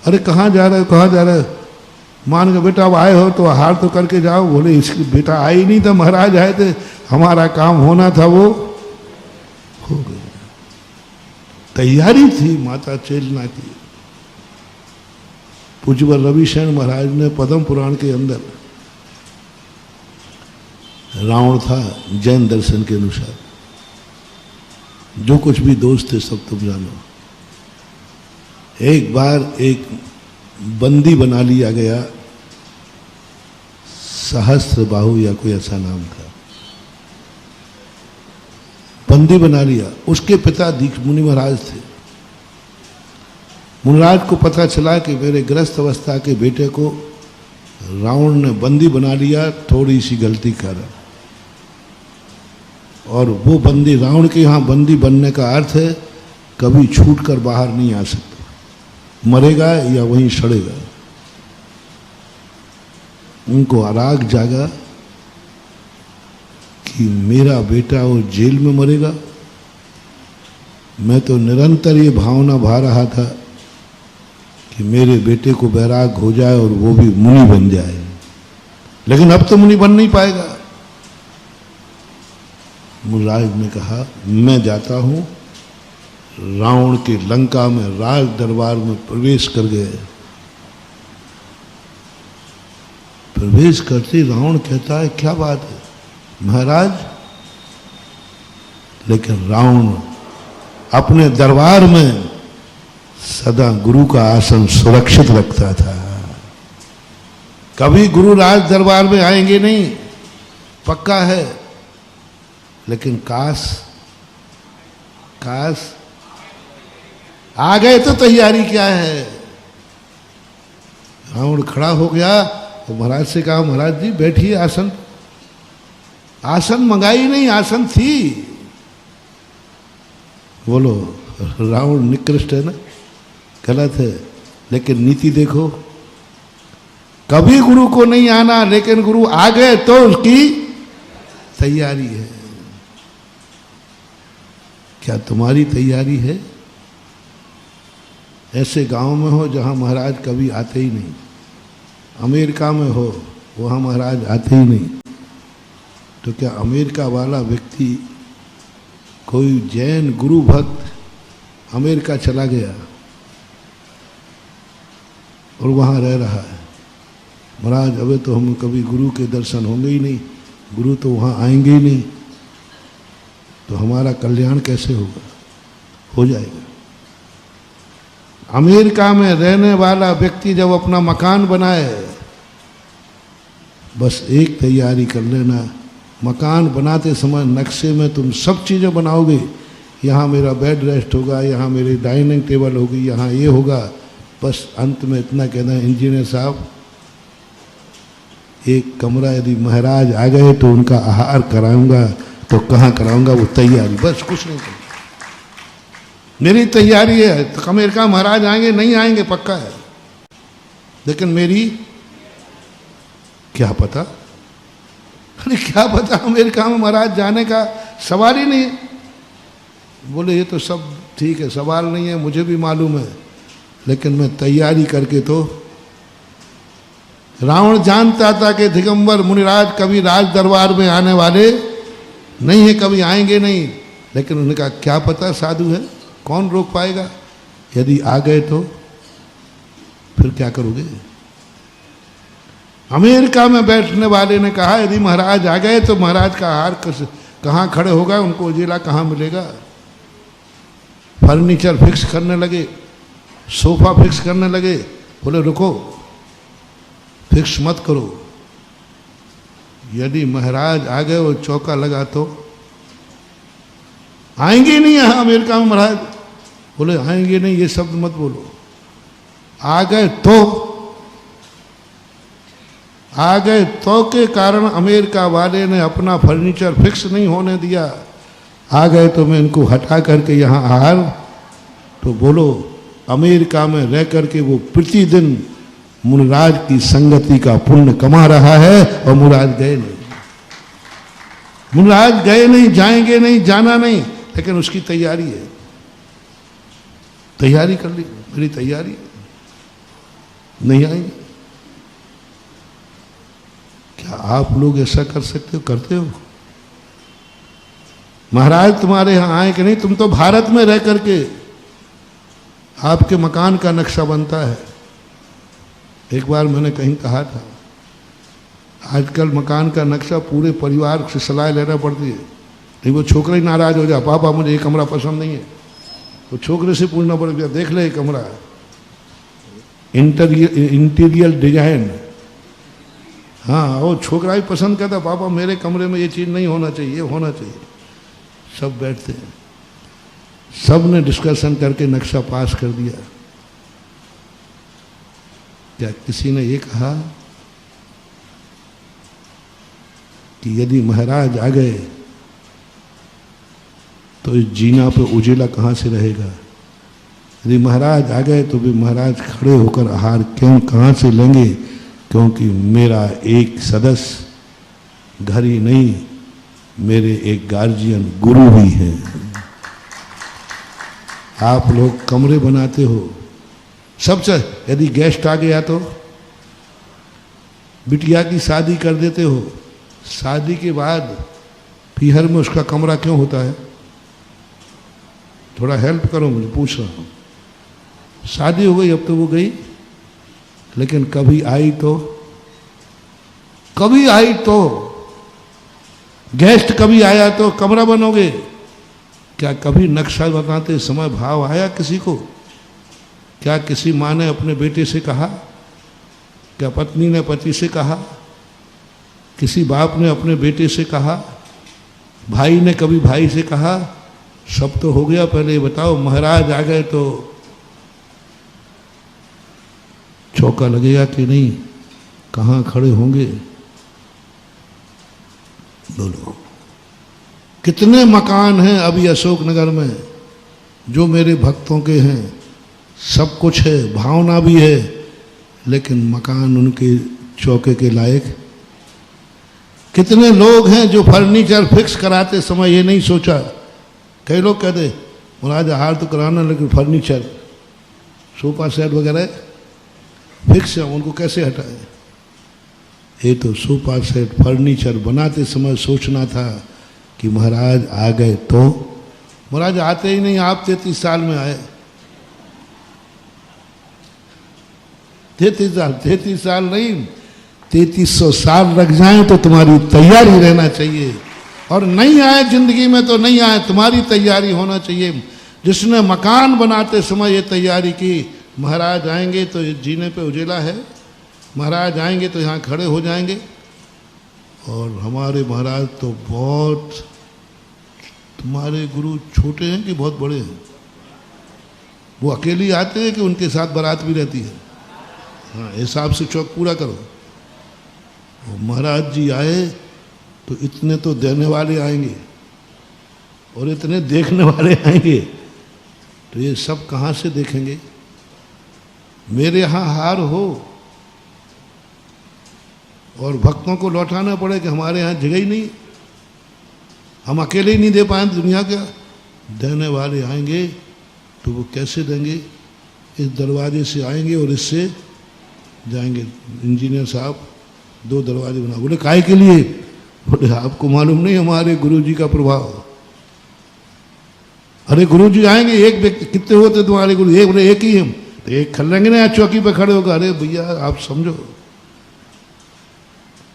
अरे कहाँ जा रहे हो, कहाँ जा रहे हो? मान के बेटा अब आए हो तो आहार तो करके जाओ। बोले इसकी बेटा आए ही नहीं था, महाराज आए थे, हमारा काम होना था वो हो गया। तैयारी थी माता चेलना की। पूज्य रविशरण महाराज ने पद्म पुराण के अंदर, रावण था जैन दर्शन के अनुसार, जो कुछ भी दोष थे सब तुम जानो। एक बार एक बंदी बना लिया गया, सहस्त्र बाहु या कोई ऐसा नाम था, बंदी बना लिया। उसके पिता दीक्ष मुनि महाराज थे। मुनिराज को पता चला कि मेरे गृहस्थ अवस्था के बेटे को रावण ने बंदी बना लिया थोड़ी सी गलती कर, और वो बंदी, रावण के यहाँ बंदी बनने का अर्थ है कभी छूट कर बाहर नहीं आ सकता, मरेगा या वहीं सड़ेगा। उनको आराग जागा कि मेरा वो जेल में मरेगा। मैं तो निरंतर ये भावना भा रहा था कि मेरे बेटे को वैराग हो जाए और वो भी मुनि बन जाए, लेकिन अब तो मुनि बन नहीं पाएगा। मुनिराज ने कहा मैं जाता हूं। रावण के लंका में राज दरबार में प्रवेश कर गए। प्रवेश करते रावण कहता है क्या बात है महाराज? लेकिन रावण अपने दरबार में सदा गुरु का आसन सुरक्षित रखता था। कभी गुरु राज दरबार में आएंगे नहीं, पक्का है। लेकिन काश आ गए तो तैयारी क्या है। रावण खड़ा हो गया और महाराज से कहा महाराज जी बैठिए आसन। आसन मंगाई नहीं, आसन थी। बोलो रावण निकृष्ट है ना, गलत है। लेकिन नीति देखो, कभी गुरु को नहीं आना, लेकिन गुरु आ गए तो उसकी तैयारी है। क्या तुम्हारी तैयारी है? ऐसे गांव में हो जहां महाराज कभी आते ही नहीं, अमेरिका में हो वहां महाराज आते ही नहीं, तो क्या अमेरिका वाला व्यक्ति, कोई जैन गुरु भक्त अमेरिका चला गया और वहां रह रहा है, महाराज अबे तो हम कभी गुरु के दर्शन होंगे ही नहीं, गुरु तो वहां आएंगे ही नहीं, तो हमारा कल्याण कैसे होगा? हो जाएगा। अमेरिका में रहने वाला व्यक्ति जब अपना मकान बनाए, बस एक तैयारी कर लेना, मकान बनाते समय नक्शे में तुम सब चीज़ें बनाओगे, यहाँ मेरा बेड रेस्ट होगा, यहाँ मेरी डाइनिंग टेबल होगी, यहाँ ये होगा, बस अंत में इतना कहना, इंजीनियर साहब एक कमरा यदि महाराज आ गए तो उनका आहार कराऊंगा, तो कहाँ कराऊंगा? वो तैयारी, बस कुछ नहीं करना। मेरी तैयारी है, तो अमेरिका महाराज आएंगे नहीं आएंगे पक्का है, लेकिन मेरी क्या पता, अरे क्या पता अमेरिका में महाराज जाने का सवाल ही नहीं है। बोले ये तो सब ठीक है, सवाल नहीं है, मुझे भी मालूम है, लेकिन मैं तैयारी करके तो, रावण जानता था कि दिगंबर मुनिराज कभी राज दरबार में आने वाले नहीं है, कभी आएंगे नहीं, लेकिन उन्होंने कहा क्या पता साधु है, कौन रोक पाएगा, यदि आ गए तो फिर क्या करोगे? अमेरिका में बैठने वाले ने कहा यदि महाराज आ गए तो महाराज का आहार कहाँ खड़े होगा, उनको उजेला कहाँ मिलेगा? फर्नीचर फिक्स करने लगे, सोफा फिक्स करने लगे, बोले रुको, फिक्स मत करो, यदि महाराज आ गए और चौका लगा तो आएंगे नहीं यहाँ अमेरिका में महाराज। बोले आएंगे नहीं ये शब्द मत बोलो, आ गए तो के कारण अमेरिका वाले ने अपना फर्नीचर फिक्स नहीं होने दिया, आ गए तो मैं इनको हटा करके यहाँ आहार, तो बोलो अमेरिका में रह करके वो प्रतिदिन मुनिराज की संगति का पुण्य कमा रहा है, और मुनिराज गए नहीं, मुनिराज गए नहीं, जाएंगे नहीं, जाना नहीं, लेकिन उसकी तैयारी है, तैयारी कर ली, मेरी तैयारी नहीं आएंगे। क्या आप लोग ऐसा कर सकते हो? करते हो? महाराज तुम्हारे यहां आए कि नहीं? तुम तो भारत में रह करके आपके मकान का नक्शा बनता है। एक बार मैंने कहीं कहा था, आजकल मकान का नक्शा पूरे परिवार से सलाह लेना पड़ती है, नहीं वो छोकरा ही नाराज हो जाए, पापा मुझे ये कमरा पसंद नहीं है, तो छोकरे से पूछना पड़ेगा, देख ले ये कमरा, इंटीरियर डिजाइन, हाँ वो छोकरा ही पसंद करता, पापा मेरे कमरे में ये चीज़ नहीं होना चाहिए, ये होना चाहिए। सब बैठते हैं, सब ने डिस्कशन करके नक्शा पास कर दिया। क्या किसी ने ये कहा कि यदि महाराज आ गए तो इस जीना पे उजेला कहाँ से रहेगा? यदि महाराज आ गए तो भी महाराज खड़े होकर आहार कहाँ से लेंगे? क्योंकि मेरा एक सदस्य घर ही नहीं, मेरे एक गार्जियन गुरु भी हैं। आप लोग कमरे बनाते हो, सबसे यदि गेस्ट आ गया तो बिटिया की शादी कर देते हो, शादी के बाद पीहर में उसका कमरा क्यों होता है? थोड़ा हेल्प करो, मुझे पूछ रहा हूँ। शादी हो गई, अब तो वो गई, लेकिन कभी आई तो गेस्ट कभी आया तो कमरा बनोगे। क्या कभी नक्शा बनाते समय भाव आया किसी को? क्या किसी माँ ने अपने बेटे से कहा? क्या पत्नी ने पति से कहा? किसी बाप ने अपने बेटे से कहा? भाई ने कभी भाई से कहा? सब तो हो गया, पहले ये बताओ महाराज आ गए तो चौका लगेगा कि नहीं? कहाँ खड़े होंगे? बोलो। कितने मकान हैं अभी अशोकनगर में जो मेरे भक्तों के हैं, सब कुछ है, भावना भी है, लेकिन मकान उनके चौके के लायक। कितने लोग हैं जो फर्नीचर फिक्स कराते समय ये नहीं सोचा, कई लोग कहते महाराज हार तो कराना लेकिन फर्नीचर सोफा सेट वगैरह फिक्स है, उनको कैसे हटाए। ये तो सोफा सेट फर्नीचर बनाते समय सोचना था कि महाराज आ गए तो। महाराज आते ही नहीं, आप 33 साल में आए। 33 साल नहीं, 3300 साल लग जाएं तो तुम्हारी तैयारी रहना चाहिए। और नहीं आए जिंदगी में तो नहीं आए, तुम्हारी तैयारी होना चाहिए। जिसने मकान बनाते समय ये तैयारी की, महाराज आएंगे तो जीने पे उजेला है, महाराज आएंगे तो यहाँ खड़े हो जाएंगे। और हमारे महाराज तो बहुत, तुम्हारे गुरु छोटे हैं कि बहुत बड़े हैं? वो अकेले आते हैं कि उनके साथ बारात भी रहती है? हाँ, हिसाब से चौक पूरा करो। वो महाराज जी आए तो इतने तो देने वाले आएंगे और इतने देखने वाले आएंगे, तो ये सब कहाँ से देखेंगे? मेरे यहाँ हार हो और भक्तों को लौटाना पड़े कि हमारे यहाँ जगह ही नहीं, हम अकेले ही नहीं दे पाए, दुनिया का देने वाले आएंगे तो वो कैसे देंगे? इस दरवाजे से आएंगे और इससे जाएंगे। इंजीनियर साहब 2 दरवाजे बना। बोले काहे के लिए? बोले आपको मालूम नहीं हमारे गुरुजी का प्रभाव। अरे गुरुजी आएंगे, एक व्यक्ति, कितने होते तुम्हारे गुरु? एक? बोले एक ही हम। तो एक खलेंगे ना चौकी पे खड़े होकर। अरे भैया आप समझो,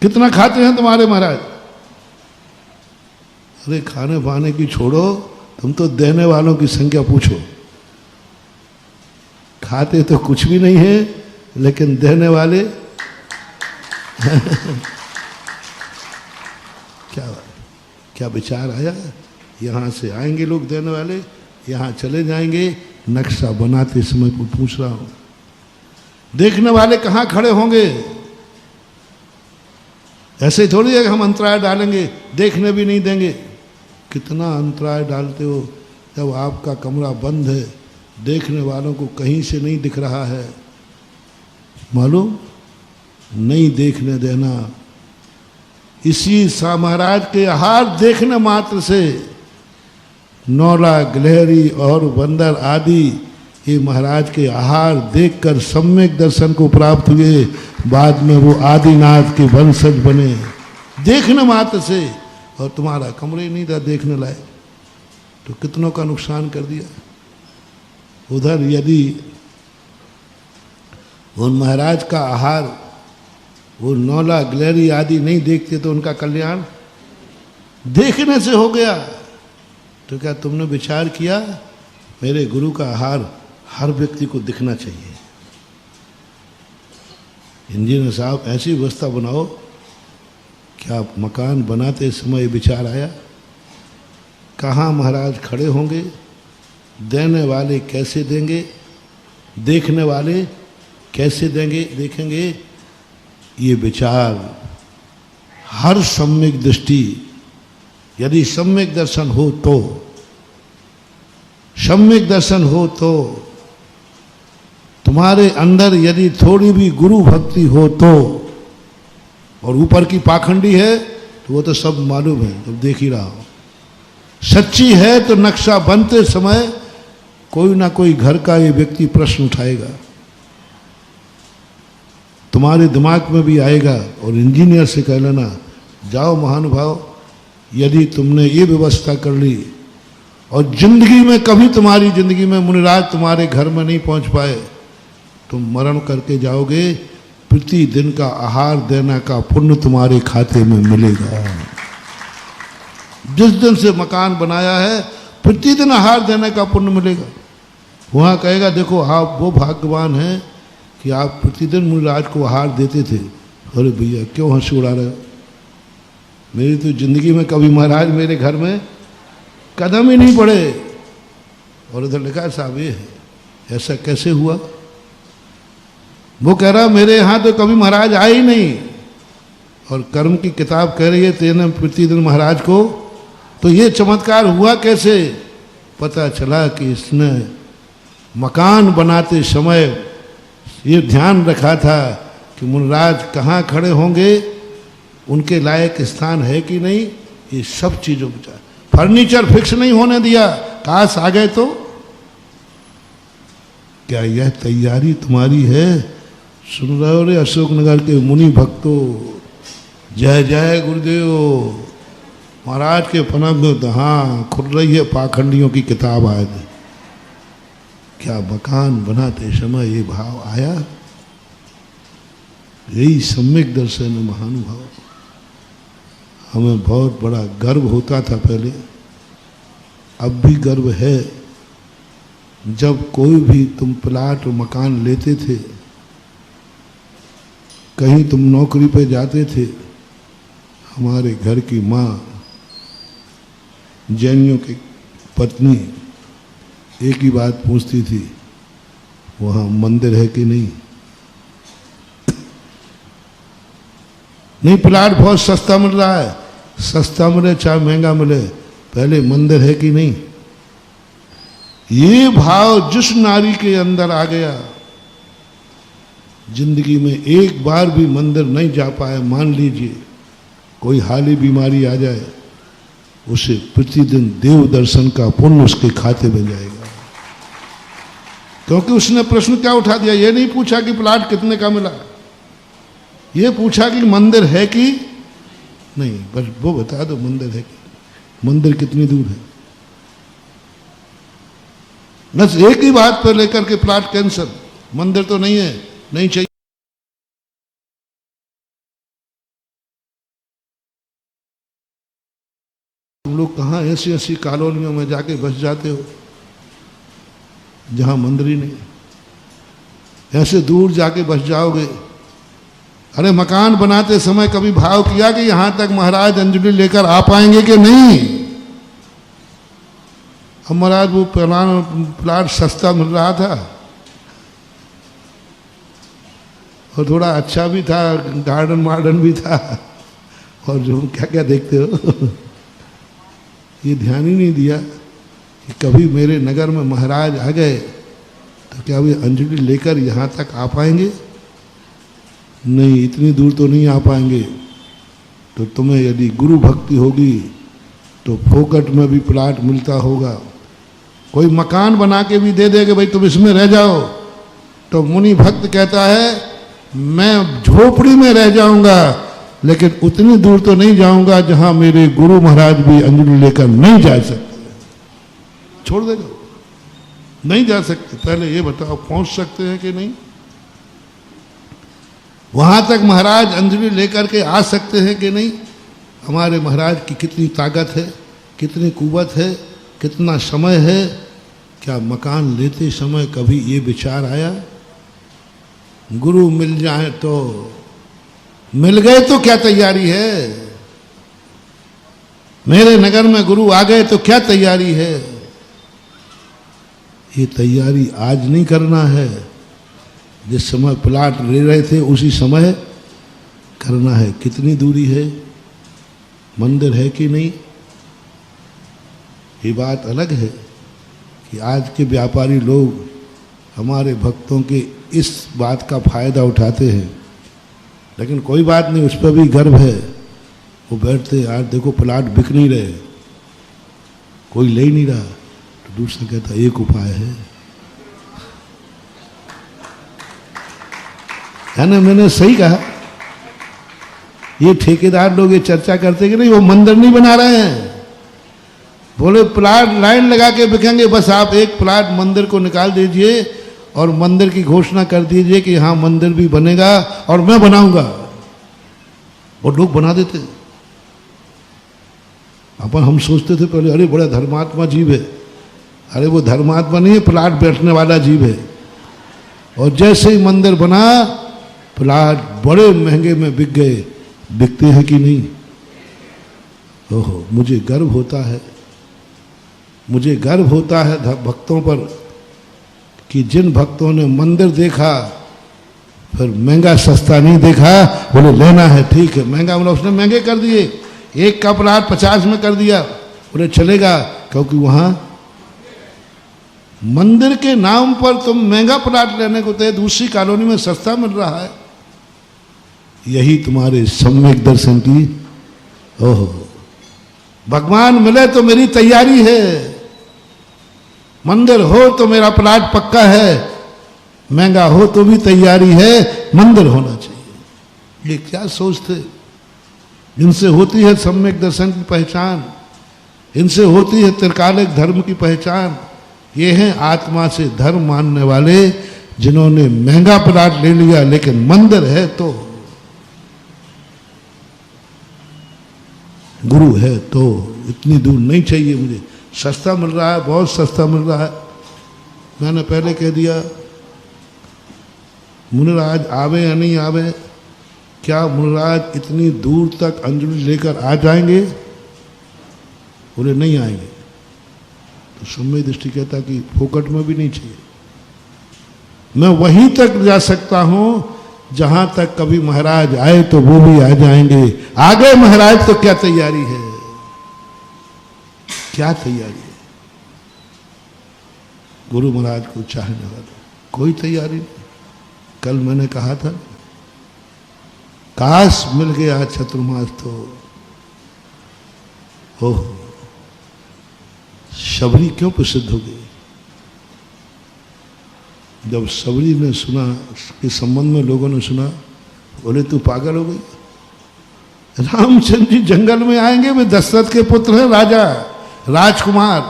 कितना खाते हैं तुम्हारे महाराज? अरे खाने पाने की छोड़ो, तुम तो देने वालों की संख्या पूछो। खाते तो कुछ भी नहीं है, लेकिन देने वाले क्या विचार आया? यहाँ से आएंगे लोग देने वाले, यहाँ चले जाएंगे। नक्शा बनाते समय को पूछ रहा हूं, देखने वाले कहाँ खड़े होंगे? ऐसे थोड़ी है कि हम अंतराय डालेंगे, देखने भी नहीं देंगे। कितना अंतराय डालते हो जब आपका कमरा बंद है, देखने वालों को कहीं से नहीं दिख रहा है। मालूम नहीं देखने देना। इसी सा महाराज के आहार देखने मात्र से नौला, गिलहरी और बंदर आदि ये महाराज के आहार देखकर सम्यक दर्शन को प्राप्त हुए। बाद में वो आदिनाथ के वंशज बने देखने मात्र से। और तुम्हारा कमरे ही नहीं था देखने लायक, तो कितनों का नुकसान कर दिया। उधर यदि उन महाराज का आहार वो नौला, गिलहरी आदि नहीं देखते तो उनका कल्याण देखने से हो गया। तो क्या तुमने विचार किया? मेरे गुरु का आहार हर व्यक्ति को दिखना चाहिए। इंजीनियर साहब ऐसी व्यवस्था बनाओ। क्या मकान बनाते समय विचार आया? कहाँ महाराज खड़े होंगे, देने वाले कैसे देंगे, देखने वाले कैसे देंगे, देखेंगे? ये विचार हर सम्यक दृष्टि, यदि सम्यक दर्शन हो तो, सम्यक दर्शन हो तो, तुम्हारे अंदर यदि थोड़ी भी गुरु भक्ति हो तो, और ऊपर की पाखंडी है तो वो तो सब मालूम है, तो देख ही रहा हो। सच्ची है तो नक्शा बनते समय कोई ना कोई घर का ये व्यक्ति प्रश्न उठाएगा, तुम्हारे दिमाग में भी आएगा। और इंजीनियर से कह लेना, जाओ महानुभाव, यदि तुमने ये व्यवस्था कर ली और जिंदगी में कभी तुम्हारी जिंदगी में मुनिराज तुम्हारे घर में नहीं पहुंच पाए, तुम मरण करके जाओगे, प्रतिदिन का आहार देना का पुण्य तुम्हारे खाते में मिलेगा। जिस दिन से मकान बनाया है प्रतिदिन आहार देने का पुण्य मिलेगा। वहाँ कहेगा देखो आप वो भाग्यवान हैं कि आप प्रतिदिन मुनिराज को आहार देते थे। अरे भैया क्यों हंसी उड़ा रहे हो? मेरी तो जिंदगी में कभी महाराज मेरे घर में कदम ही नहीं पड़े। और उधर लिखा साहब ये है, ऐसा कैसे हुआ? वो कह रहा मेरे यहाँ तो कभी महाराज आए ही नहीं। और कर्म की किताब कह रही है तेने प्रतिदिन महाराज को, तो ये चमत्कार हुआ कैसे? पता चला कि इसने मकान बनाते समय ये ध्यान रखा था कि मुनराज कहाँ खड़े होंगे, उनके लायक स्थान है कि नहीं, ये सब चीजों पर फर्नीचर फिक्स नहीं होने दिया। काश आ गए तो। क्या यह तैयारी तुम्हारी है? सुन रहे हो रे अशोकनगर के मुनि भक्तों, जय जय गुरुदेव महाराज के पनम। हाँ, खुल रही है पाखंडियों की किताब आज। क्या मकान बनाते समय ये भाव आया? यही सम्यक दर्शन महानुभाव। हमें बहुत बड़ा गर्व होता था पहले, अब भी गर्व है। जब कोई भी तुम प्लाट और मकान लेते थे, कहीं तुम नौकरी पे जाते थे, हमारे घर की माँ, जैनियों की पत्नी एक ही बात पूछती थी, वहाँ मंदिर है कि नहीं? नहीं, प्लाट बहुत सस्ता मिल रहा है, सस्ता मिले चाहे महंगा मिले, पहले मंदिर है कि नहीं? ये भाव जिस नारी के अंदर आ गया, जिंदगी में एक बार भी मंदिर नहीं जा पाए, मान लीजिए कोई हाली बीमारी आ जाए, उसे प्रतिदिन देव दर्शन का पुण्य उसके खाते में जाएगा। क्योंकि उसने प्रश्न क्या उठा दिया, ये नहीं पूछा कि प्लाट कितने का मिला, ये पूछा कि मंदिर है कि नहीं। बस वो बता दो मंदिर है कि, मंदिर कितनी दूर है। बस एक ही बात पर लेकर के प्लाट कैंसिल, मंदिर तो नहीं है, नहीं चाहिए। तुम लोग कहाँ ऐसी ऐसी कॉलोनियों में जाके बस जाते हो जहां मंदिर ही नहीं, ऐसे दूर जाके बस जाओगे। अरे मकान बनाते समय कभी भाव किया कि यहां तक महाराज अंजलि लेकर आ पाएंगे कि नहीं? अब महाराज वो प्लाट सस्ता मिल रहा था और थोड़ा अच्छा भी था, गार्डन वार्डन भी था, और जो क्या क्या देखते हो ये ध्यान ही नहीं दिया कि कभी मेरे नगर में महाराज आ गए तो क्या वे अंजलि लेकर यहाँ तक आ पाएंगे? नहीं, इतनी दूर तो नहीं आ पाएंगे। तो तुम्हें यदि गुरु भक्ति होगी तो फोकट में भी प्लाट मिलता होगा, कोई मकान बना के भी दे देगा, भाई तुम इसमें रह जाओ। तो मुनि भक्त कहता है मैं झोपड़ी में रह जाऊंगा, लेकिन उतनी दूर तो नहीं जाऊंगा जहां मेरे गुरु महाराज भी अंजलि लेकर नहीं जा सकते। छोड़ देगा, नहीं जा सकते। पहले ये बताओ पहुंच सकते हैं कि नहीं? वहां तक महाराज अंजलि लेकर के आ सकते हैं कि नहीं? हमारे महाराज की कितनी ताकत है, कितनी कुव्वत है, कितना समय है। क्या मकान लेते समय कभी ये विचार आया गुरु मिल जाए तो? मिल गए तो क्या तैयारी है? मेरे नगर में गुरु आ गए तो क्या तैयारी है? ये तैयारी आज नहीं करना है, जिस समय प्लाट ले रहे थे उसी समय करना है। कितनी दूरी है, मंदिर है कि नहीं? ये बात अलग है कि आज के व्यापारी लोग हमारे भक्तों के इस बात का फायदा उठाते हैं, लेकिन कोई बात नहीं, उस पर भी गर्व है। वो बैठते यार देखो प्लाट बिक नहीं रहे, कोई ले ही नहीं रहा, तो दूसरा कहता एक उपाय है ना? मैंने सही कहा। ये ठेकेदार लोग ये चर्चा करते कि नहीं वो मंदिर नहीं बना रहे हैं, बोले प्लाट लाइन लगा के बिकेंगे, बस आप एक प्लाट मंदिर को निकाल दीजिए और मंदिर की घोषणा कर दीजिए कि हाँ मंदिर भी बनेगा और मैं बनाऊंगा। और लोग बना देते। अपन हम सोचते थे पहले अरे बड़ा धर्मात्मा जीव है, अरे वो धर्मात्मा नहीं है, प्लाट बैठने वाला जीव है। और जैसे ही मंदिर बना प्लाट बड़े महंगे में बिक गए। बिकते हैं कि नहीं? ओहो, मुझे गर्व होता है, मुझे गर्व होता है भक्तों पर कि जिन भक्तों ने मंदिर देखा फिर महंगा सस्ता नहीं देखा, बोले लेना है ठीक है। महंगा बोला उसने महंगे कर दिए, एक का प्लाट 50 में कर दिया, बोले चलेगा, क्योंकि वहां मंदिर के नाम पर तुम महंगा प्लाट लेने को तय, दूसरी कॉलोनी में सस्ता मिल रहा है। यही तुम्हारे सम्यक दर्शन की ओहो। भगवान मिले तो मेरी तैयारी है, मंदिर हो तो मेरा प्लाट पक्का है, महंगा हो तो भी तैयारी है, मंदिर होना चाहिए। ये क्या सोचते, इनसे होती है सम्यक दर्शन की पहचान, इनसे होती है त्रिकालिक धर्म की पहचान। ये हैं आत्मा से धर्म मानने वाले, जिन्होंने महंगा प्लाट ले लिया लेकिन मंदिर है तो, गुरु है तो। इतनी दूर नहीं चाहिए मुझे, सस्ता मिल रहा है, बहुत सस्ता मिल रहा है। मैंने पहले कह दिया मुनिराज आवे या नहीं आवे, क्या मुनिराज इतनी दूर तक अंजलि लेकर आ जाएंगे? बोले नहीं आएंगे। तो सम्यक दृष्टि कहता कि फोकट में भी नहीं चाहिए, मैं वहीं तक जा सकता हूं जहां तक कभी महाराज आए तो वो भी आ जाएंगे। आ गए महाराज तो क्या तैयारी है, क्या तैयारी है? गुरु महाराज को चाहने वाला कोई तैयारी नहीं। कल मैंने कहा था, काश मिल गया चतुर्मास तो। ओह, शबरी क्यों प्रसिद्ध हो गई? जब शबरी ने सुना, के संबंध में लोगों ने सुना, बोले तू पागल हो गई, रामचंद्र जी जंगल में आएंगे, वे दशरथ के पुत्र हैं, राजा राजकुमार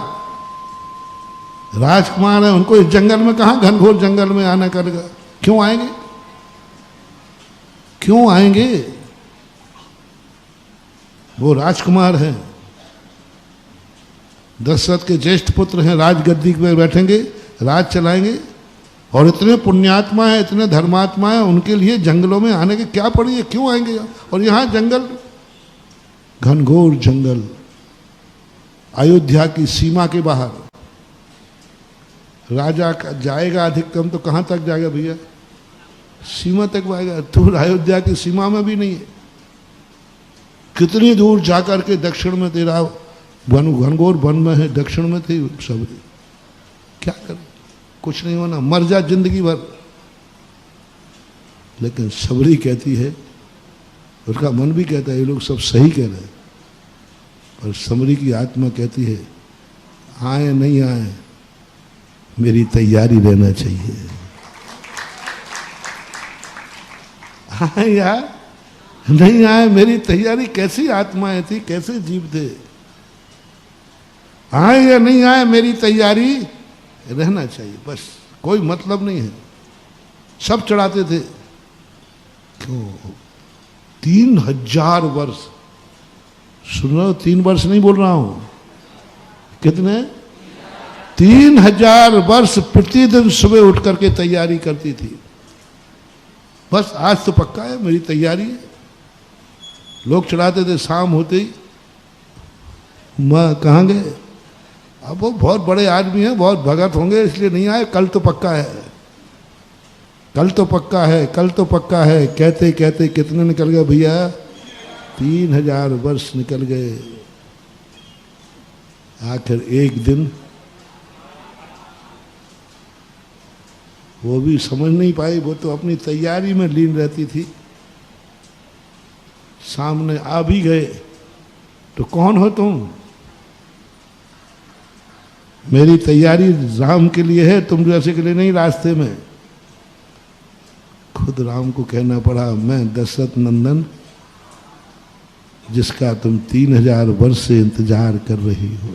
राजकुमार है, उनको इस जंगल में कहां घनघोर जंगल में आना करेगा? क्यों आएंगे, क्यों आएंगे? वो राजकुमार हैं, दशरथ के ज्येष्ठ पुत्र हैं, राजगद्दी पे बैठेंगे, राज चलाएंगे, और इतने पुण्यात्मा है, इतने धर्मात्मा है, उनके लिए जंगलों में आने की क्या पड़ी है? क्यों आएंगे? और यहां जंगल, घनघोर जंगल, अयोध्या की सीमा के बाहर। राजा का जाएगा अधिकतम तो कहां तक जाएगा भैया? सीमा तक आएगा। तो अयोध्या की सीमा में भी नहीं है, कितनी दूर जाकर के दक्षिण में तेरा वन, घनघोर वन में है, दक्षिण में थे सब। क्या कर, कुछ नहीं होना, मर जा जिंदगी भर। लेकिन सबरी कहती है, उसका मन भी कहता है ये लोग सब सही कह रहे हैं, पर सबरी की आत्मा कहती है आए नहीं आए मेरी तैयारी रहना चाहिए। आए यार नहीं आए मेरी तैयारी। कैसी आत्माएं थी, कैसे जीव थे? आए या नहीं आए मेरी तैयारी रहना चाहिए, बस कोई मतलब नहीं है। सब चढ़ाते थे, क्यों? 3000 वर्ष, सुन रहे हो? 3 वर्ष नहीं बोल रहा हूं, कितने? 3000 वर्ष प्रतिदिन सुबह उठ करके तैयारी करती थी। बस आज तो पक्का है मेरी तैयारी है। लोग चढ़ाते थे, शाम होते ही मां कहाँ गए? अब वो बहुत बड़े आदमी हैं, बहुत भगत होंगे, इसलिए नहीं आए। कल तो पक्का है, कल तो पक्का है, कल तो पक्का है, कहते कहते कितने निकल गए भैया? 3000 वर्ष निकल गए। आखिर एक दिन वो भी समझ नहीं पाई, वो तो अपनी तैयारी में लीन रहती थी। सामने आ भी गए तो कौन हो तुम? मेरी तैयारी राम के लिए है, तुम जैसे के लिए नहीं। रास्ते में खुद राम को कहना पड़ा, मैं दशरथ नंदन जिसका तुम 3000 वर्ष से इंतजार कर रही हो,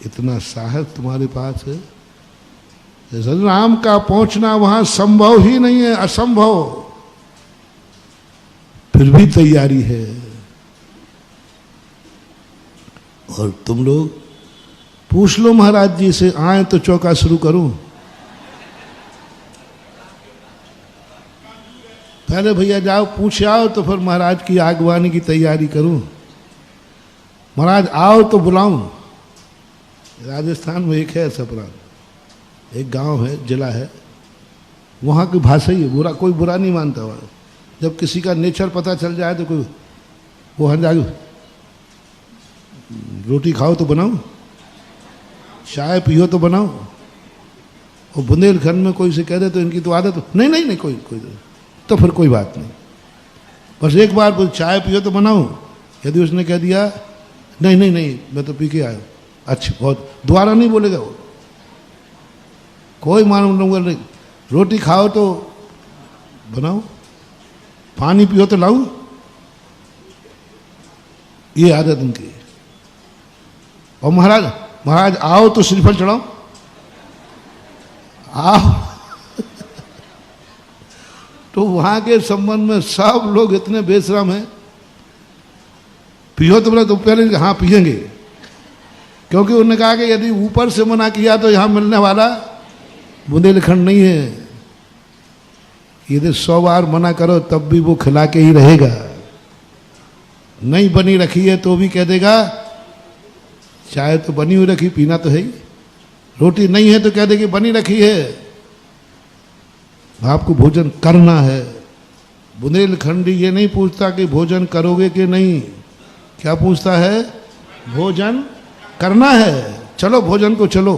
इतना साहस तुम्हारे पास है? राम का पहुंचना वहां संभव ही नहीं है, असंभव, फिर भी तैयारी है। और तुम लोग पूछ लो महाराज जी से, आए तो चौका शुरू करूं? पहले भैया जाओ पूछ आओ तो फिर महाराज की आगवानी की तैयारी करूं। महाराज आओ तो बुलाऊं। राजस्थान में एक है सपरा, एक गांव है, जिला है, वहाँ की भाषा ही है, बुरा कोई बुरा नहीं मानता वहाँ। जब किसी का नेचर पता चल जाए तो कोई वो हर जाए, रोटी खाओ तो बनाओ, चाय पियो तो बनाओ। और बुंदेलखंड में कोई से कह दे तो इनकी तो आदत नहीं नहीं नहीं कोई तो फिर कोई बात नहीं, बस एक बार बोल चाय पियो तो बनाऊं। यदि उसने कह दिया नहीं नहीं नहीं मैं तो पी के आया, अच्छा बहुत, दोबारा नहीं बोलेगा वो, कोई मालूम नहीं। रोटी खाओ तो बनाओ, पानी पियो तो लाऊं, ये आदत उनकी। और महाराज महाराज आओ तो श्रीफल चढ़ाओ, आओ तो वहां के संबंध में सब लोग इतने बेशरम हैं। पियो तो बोला तो पहले हाँ पिएंगे, क्योंकि उन्होंने कहा कि यदि ऊपर से मना किया तो यहां मिलने वाला बुंदेलखंड नहीं है। यदि 100 बार मना करो तब भी वो खिला के ही रहेगा। नहीं बनी रखी है तो भी कह देगा चाय तो बनी हुई रखी, पीना तो है ही। रोटी नहीं है तो कह देगी बनी रखी है, आपको भोजन करना है। बुंदेलखंडी ये नहीं पूछता कि भोजन करोगे कि नहीं, क्या पूछता है? भोजन करना है, चलो भोजन को चलो।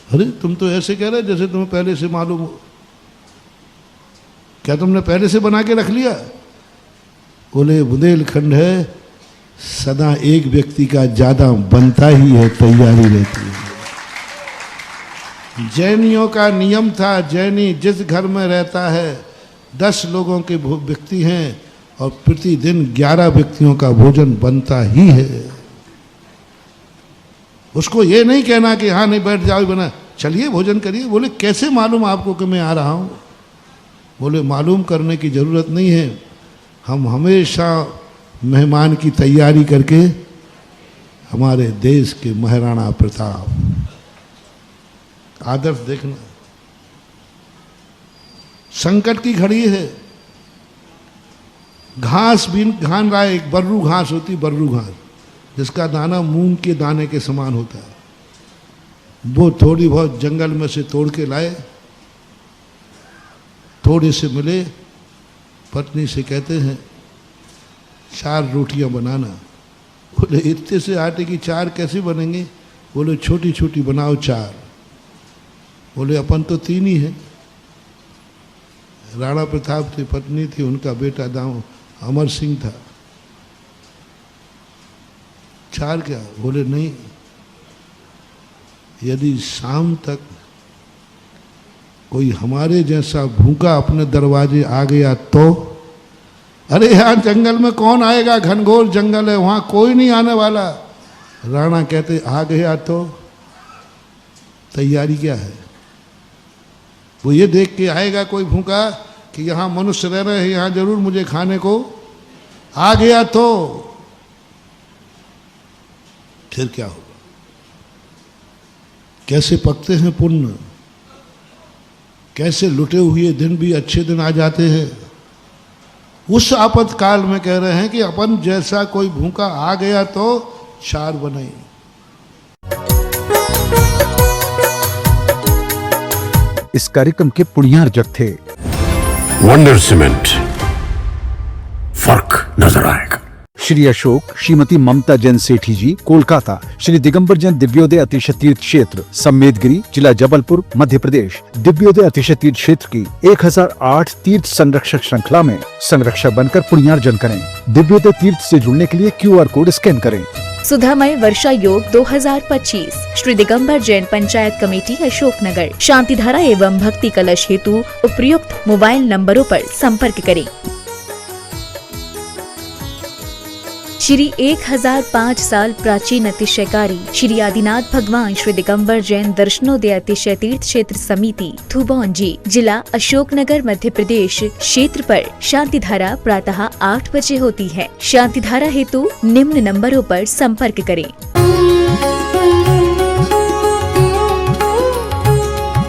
अरे तुम तो ऐसे कह रहे जैसे तुम्हें पहले से मालूम हो, क्या तुमने पहले से बना के रख लिया? बोले बुंदेलखंड है, सदा एक व्यक्ति का ज्यादा बनता ही है, तैयारी रहती है। जैनियों का नियम था, जैनी जिस घर में रहता है 10 लोगों के व्यक्ति हैं और प्रतिदिन 11 व्यक्तियों का भोजन बनता ही है। उसको ये नहीं कहना कि हाँ नहीं बैठ जाओ बना, चलिए भोजन करिए। बोले कैसे मालूम आपको कि मैं आ रहा हूँ? बोले मालूम करने की जरूरत नहीं है, हम हमेशा मेहमान की तैयारी करके, हमारे देश के महाराणा प्रताप, आदर्श देखना। संकट की घड़ी है, घास भी घान रहा है, एक बर्रू घास होती, बर्रू घास जिसका दाना मूंग के दाने के समान होता है। वो थोड़ी बहुत जंगल में से तोड़ के लाए, थोड़े से मिले, पत्नी से कहते हैं 4 रोटियां बनाना। बोले इतने से आटे की 4 कैसे बनेंगे? बोले छोटी छोटी बनाओ 4। बोले अपन तो 3 ही है। राणा प्रताप की पत्नी थी, उनका बेटा दाऊ अमर सिंह था। 4 क्या? बोले नहीं, यदि शाम तक कोई हमारे जैसा भूखा अपने दरवाजे आ गया तो? अरे यहाँ जंगल में कौन आएगा, घनघोर जंगल है, वहां कोई नहीं आने वाला। राणा कहते आ गया तो? तैयारी क्या है? वो ये देख के आएगा कोई भूखा कि यहाँ मनुष्य रह रहे हैं, यहाँ जरूर मुझे खाने को आ गया तो फिर क्या होगा? कैसे पकते हैं पुण्य, कैसे लुटे हुए दिन भी अच्छे दिन आ जाते हैं। उस आपातकाल में कह रहे हैं कि अपन जैसा कोई भूखा आ गया तो 4 बनाई। इस कार्यक्रम के पुण्यार्जक थे वंडर सीमेंट, फर्क नजर आएगा। श्री अशोक, श्रीमती ममता जैन सेठी जी, कोलकाता। श्री दिगंबर जैन दिव्योदय अतिशय तीर्थ क्षेत्र, सम्मेदगिरी, जिला जबलपुर, मध्य प्रदेश। दिव्योदय अतिशय तीर्थ क्षेत्र की 1008 तीर्थ संरक्षक श्रृंखला में संरक्षक बनकर पुण्यार्जन करें। दिव्योदय तीर्थ से जुड़ने के लिए QR कोड स्कैन करें। सुधामय वर्षा योग 2025 श्री दिगंबर जैन पंचायत कमेटी अशोकनगर। शांतिधारा एवं भक्ति कलश हेतु उपयुक्त मोबाइल नंबरों पर संपर्क करें। श्री 1005 साल प्राचीन अतिशयकारी श्री आदिनाथ भगवान श्री दिगंबर जैन दर्शनोदय अतिशय तीर्थ क्षेत्र समिति थुबौंजी, जिला अशोकनगर, मध्य प्रदेश क्षेत्र पर शांतिधारा प्रातः 8 बजे होती है। शांतिधारा हेतु निम्न नंबरों पर संपर्क करें।